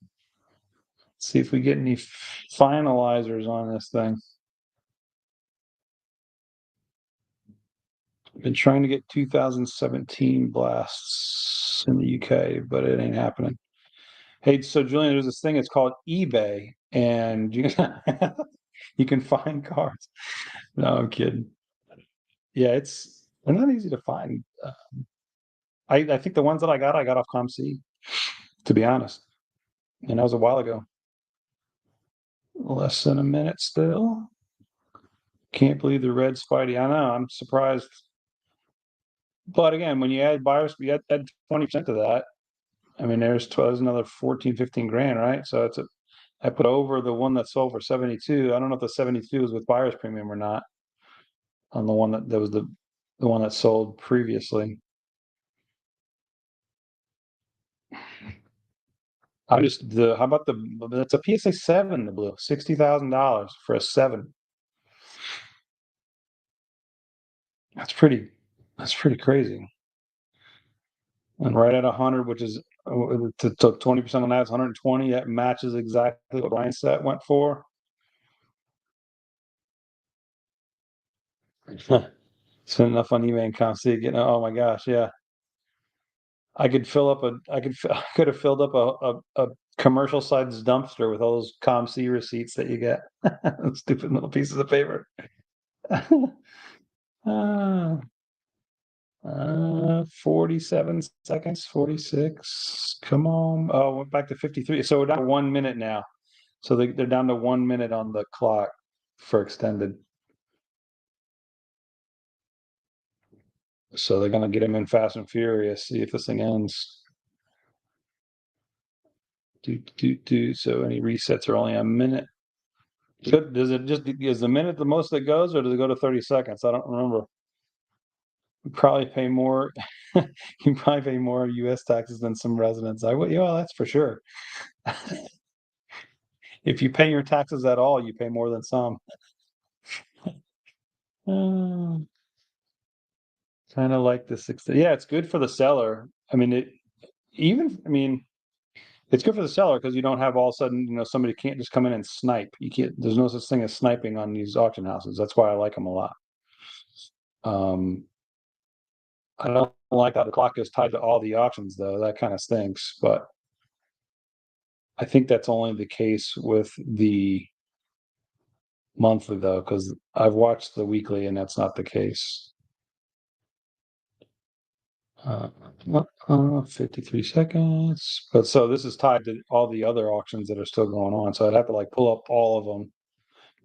Let's see if we get any finalizers on this thing. Been trying to get 2017 blasts in the UK, but it ain't happening. Hey, so Julian, there's this thing. It's called eBay, and you you can find cars. No, I'm kidding. Yeah, they're not easy to find. I think the ones that I got off ComC, to be honest, and that was a while ago. Less than a minute still. Can't believe the red Spidey. I know. I'm surprised. But again, when you add buyers, you add 20% to that. I mean, there's another 14, 15 grand, right? So I put over the one that sold for 72. I don't know if the 72 is with buyer's premium or not on the one that was the one that sold previously. How about that's a PSA 7, the blue, $60,000 for a 7. That's pretty crazy. And right at 100, which is to 20% on that is 120. That matches exactly what Ryan set went for. Spend enough on eBay and ComC getting. Oh my gosh, yeah. I could I could have filled up a commercial sized dumpster with all those ComC receipts that you get. Stupid little pieces of paper. uh, 47 seconds, 46. Come on. Oh, went back to 53. So we're down to 1 minute now. So they're down to 1 minute on the clock for extended. So they're gonna get him in fast and furious. See if this thing ends. So any resets are only a minute. Does it just is the minute the most that goes, or does it go to 30 seconds? I don't remember. You probably pay more. You probably pay more U.S. taxes than some residents. I would, yeah, that's for sure. If you pay your taxes at all, you pay more than some. Kind of like this. Yeah, it's good for the seller. I mean, I mean, it's good for the seller because you don't have all of a sudden, somebody can't just come in and snipe. You can't. There's no such thing as sniping on these auction houses. That's why I like them a lot. I don't like how the clock is tied to all the auctions, though. That kind of stinks. But I think that's only the case with the monthly, though, because I've watched the weekly, and that's not the case. 53 seconds. But so this is tied to all the other auctions that are still going on. So I'd have to like pull up all of them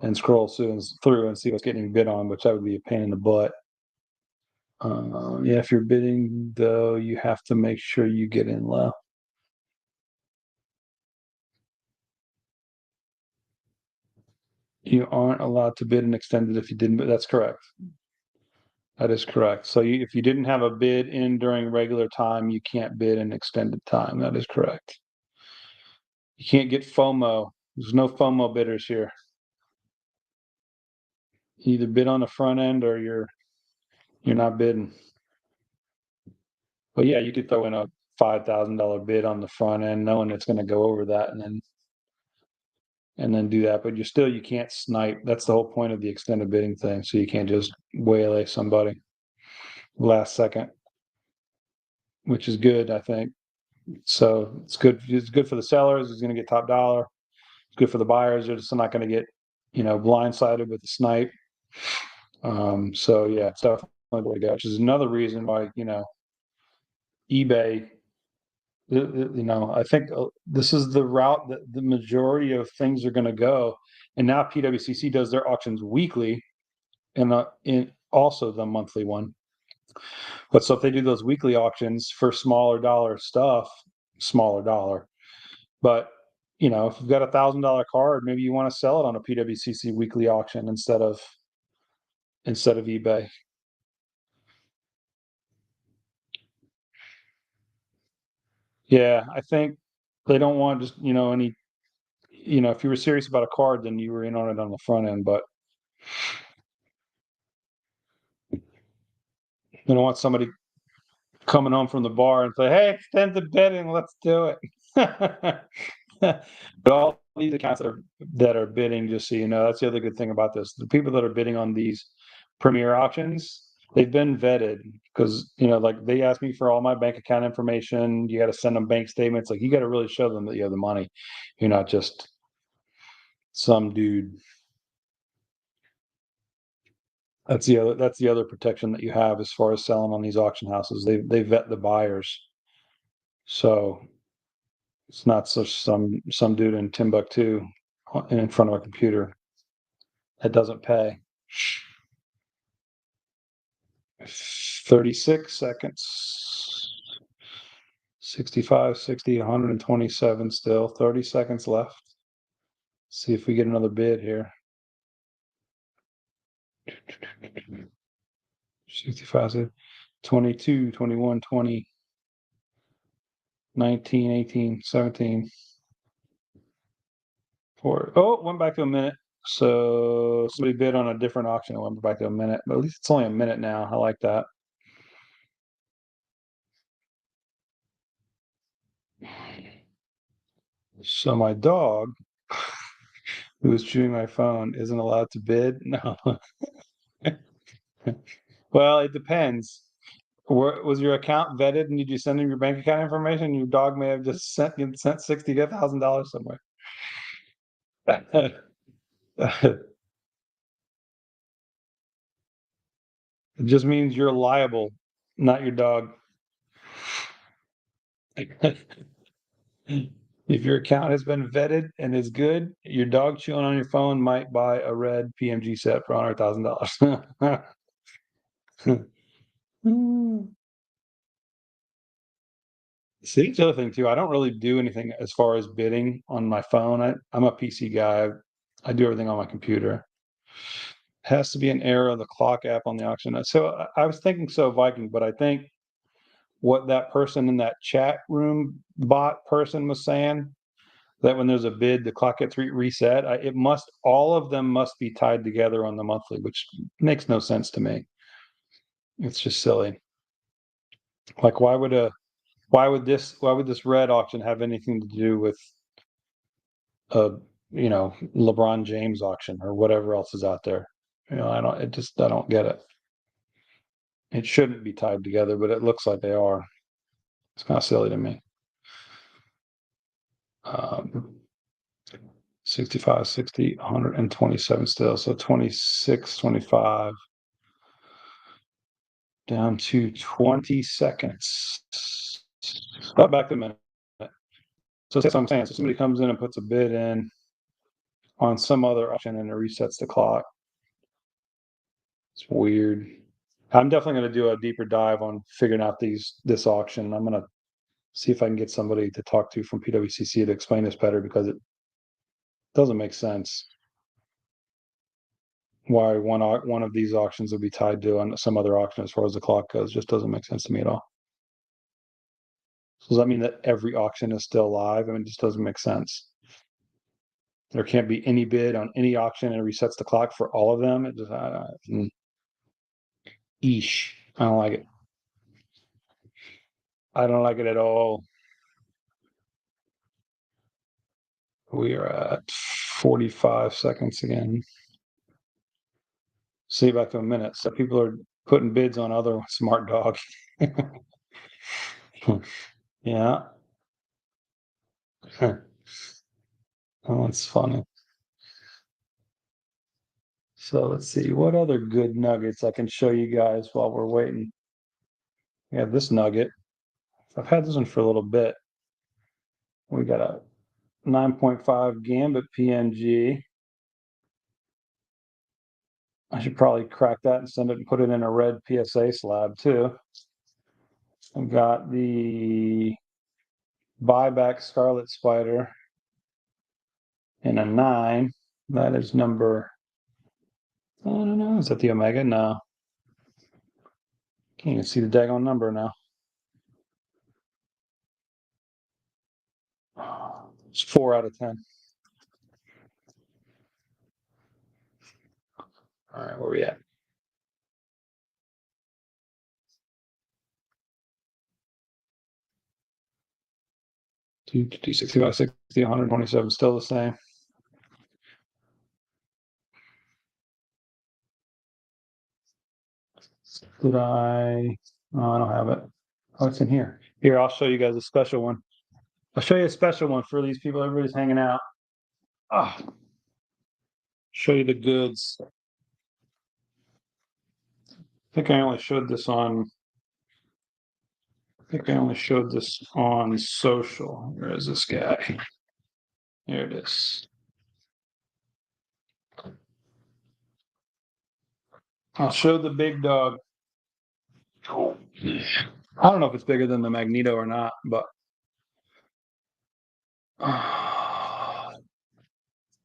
and scroll through and see what's getting bid on, which that would be a pain in the butt. Yeah, if you're bidding though, you have to make sure you get in low. You aren't allowed to bid and extend it if you didn't, but that's correct. That is correct. So if you didn't have a bid in during regular time, you can't bid in extended time. That is correct. You can't get FOMO. There's no FOMO bidders here. You either bid on the front end or you're not bidding. But yeah, you could throw in a $5,000 bid on the front end, knowing it's going to go over that, and then do that. But you can't snipe. That's the whole point of the extended bidding thing. So you can't just waylay somebody last second, which is good, I think. So it's good. It's good for the sellers. It's going to get top dollar. It's good for the buyers. They're just not going to get, blindsided with the snipe. So yeah, it's definitely the way to go. Which is another reason why eBay. I think this is the route that the majority of things are going to go. And now PWCC does their auctions weekly, and in also the monthly one. But so if they do those weekly auctions for smaller dollar stuff, smaller dollar. But if you've got $1,000 card, maybe you want to sell it on a PWCC weekly auction instead of eBay. Yeah, I think they don't want just any. If you were serious about a card, then you were in on it on the front end. But they don't want somebody coming home from the bar and say, "Hey, extend the bidding, let's do it." But all these accounts that are bidding, just so you know, that's the other good thing about this. The people that are bidding on these premier auctions, they've been vetted because like they ask me for all my bank account information. You got to send them bank statements. Like you got to really show them that you have the money. You're not just some dude. That's the other protection that you have as far as selling on these auction houses. They vet the buyers. So it's not such some dude in Timbuktu in front of a computer that doesn't pay. 36 seconds. 65, 60, 127 still. 30 seconds left. See if we get another bid here. 65, 22, 21, 20, 19, 18, 17. Went back to a minute. So somebody bid on a different auction. It went back to a minute, but at least it's only a minute now. I like that. So my dog, who is chewing my phone, isn't allowed to bid. No. Well, it depends. Was your account vetted, and did you send him your bank account information? Your dog may have just sent $60,000 somewhere. It just means you're liable, not your dog. If your account has been vetted and is good, your dog chewing on your phone might buy a red PMG set for $100,000. See, that's the other thing too. I don't really do anything as far as bidding on my phone. I'm a PC guy. I do everything on my computer. Has to be an error of the clock app on the auction. So I was thinking so Viking, but I think what that person in that chat room bot person was saying, that when there's a bid, the clock gets reset. All of them must be tied together on the monthly, which makes no sense to me. It's just silly. Like, why would this red auction have anything to do with a LeBron James auction or whatever else is out there? I don't get it. It shouldn't be tied together, but it looks like they are. It's kind of silly to me. 65, 60, 127 still. So 26, 25. Down to 20 seconds. Back to a minute. So that's what I'm saying. So somebody comes in and puts a bid in on some other option and it resets the clock. It's weird. I'm definitely going to do a deeper dive on figuring out this auction. I'm going to see if I can get somebody to talk to from PWCC to explain this better because it doesn't make sense. why one of these auctions would be tied to on some other auction as far as the clock goes. Just doesn't make sense to me at all. So does that mean that every auction is still live? I mean, it just doesn't make sense. There can't be any bid on any auction and it resets the clock for all of them. It just, eesh. I don't like it. I don't like it at all. We are at 45 seconds again. See, back to a minute. So people are putting bids on other smart dog. Yeah. Oh, it's funny. So let's see what other good nuggets I can show you guys while we're waiting. We have this nugget. I've had this one for a little bit. We got a 9.5 Gambit PNG. I should probably crack that and send it and put it in a red PSA slab too. I've got the buyback Scarlet Spider in a 9. That is number, I don't know, is that the Omega? No. Can't even see the daggone number now. It's 4 out of 10. All right, where we at? Two 65, 60, 127, still the same. Did I? Oh, I don't have it. Oh, it's in here. Here, I'll show you guys a special one. I'll show you a special one for these people. Everybody's hanging out. Ah, show you the goods. I think I only showed this on. I think I only showed this on social. Where is this guy? Here it is. I'll show the big dog. I don't know if it's bigger than the Magneto or not, but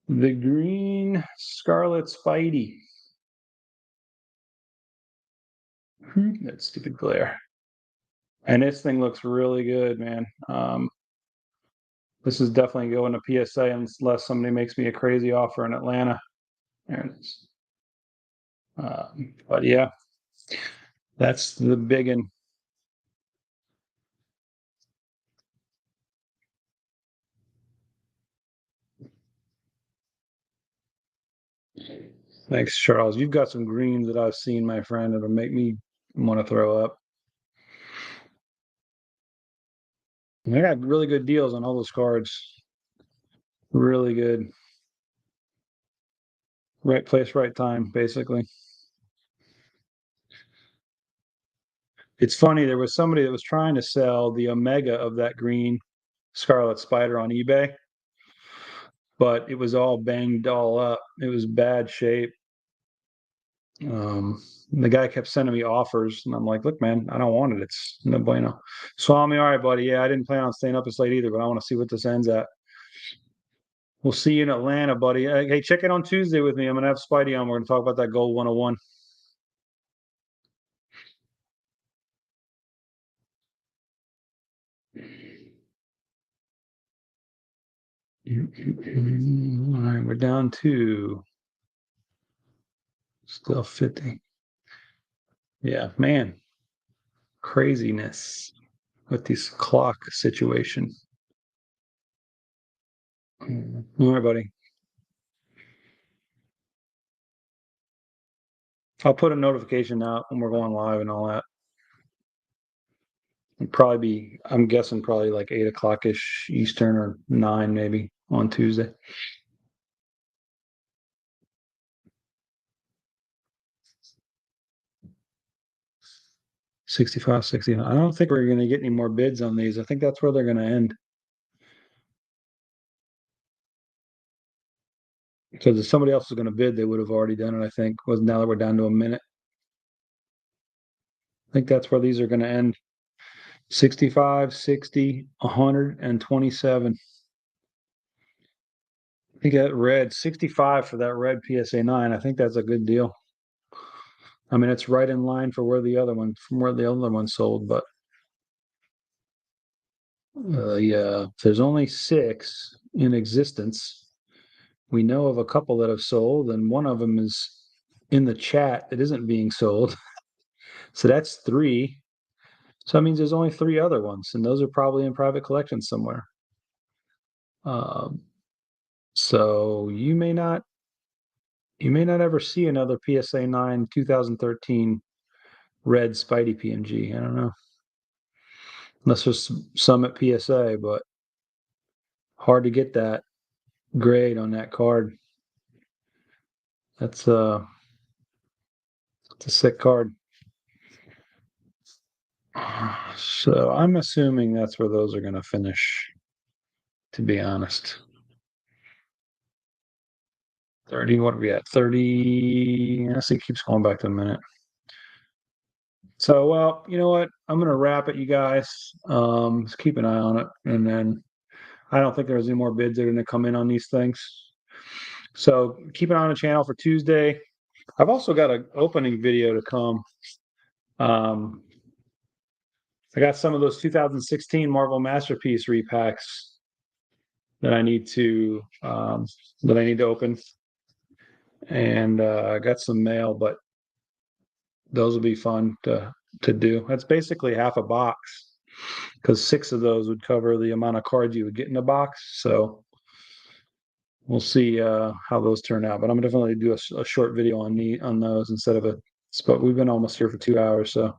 the green Scarlet Spidey. That stupid glare. And this thing looks really good, man. This is definitely going to PSA unless somebody makes me a crazy offer in Atlanta. There it is. But yeah, that's the big one. Thanks, Charles. You've got some greens that I've seen, my friend, that'll make me want to throw up. And I got really good deals on all those cards. Really good. Right place, right time, basically. It's funny, there was somebody that was trying to sell the Omega of that green Scarlet Spider on eBay, but it was all banged all up. It was bad shape. The guy kept sending me offers, and I'm like, look, man, I don't want it. It's no bueno. Swami, all right, buddy. Yeah, I didn't plan on staying up this late either, but I want to see what this ends at. We'll see you in Atlanta, buddy. Hey, check in on Tuesday with me. I'm gonna have Spidey on. We're gonna talk about that Gold 101. All right, we're down to still 50. Yeah, man. Craziness with this clock situation. All right, buddy. I'll put a notification out when we're going live and all that. It'd probably be, I'm guessing, probably like 8 o'clock ish Eastern or 9 maybe on Tuesday. $65, $60. I don't think we're going to get any more bids on these. I think that's where they're going to end. Because if somebody else was going to bid, they would have already done it, I think. Was now that we're down to a minute. I think that's where these are going to end. 65, 60, 127. You get red 65 for that red PSA 9. I think that's a good deal. I mean, it's right in line for where the other one sold, but yeah, there's only 6 in existence. We know of a couple that have sold, and one of them is in the chat that isn't being sold. So that's 3. So that means there's only 3 other ones, and those are probably in private collections somewhere. So you may not ever see another PSA 9 2013 red Spidey PMG. I don't know. Unless there's some at PSA, but hard to get that grade on that card. It's a sick card. So I'm assuming that's where those are going to finish, to be honest. 30, what are we at? 30. I see it keeps going back to a minute. So, well, you know what? I'm going to wrap it, you guys. Just keep an eye on it. And then I don't think there's any more bids that are going to come in on these things. So keep an eye on the channel for Tuesday. I've also got an opening video to come. I got some of those 2016 Marvel Masterpiece repacks that I need to open, and I got some mail, but those will be fun to do. That's basically half a box, because 6 of those would cover the amount of cards you would get in a box. So we'll see how those turn out. But I'm gonna definitely do a short video on those instead of a. But we've been almost here for 2 hours, so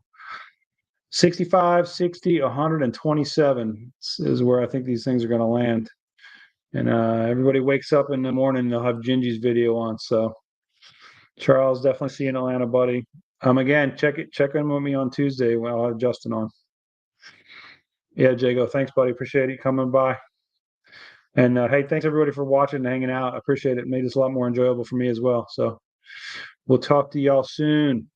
65, 60, 127 is where I think these things are going to land. And everybody wakes up in the morning, they'll have Gingy's video on. So Charles, definitely see you in Atlanta, buddy. Again, check in with me on Tuesday when I'll have Justin on. Yeah, Jago, thanks, buddy. Appreciate you coming by. And hey, thanks everybody for watching and hanging out. I appreciate it. It made this a lot more enjoyable for me as well. So we'll talk to y'all soon.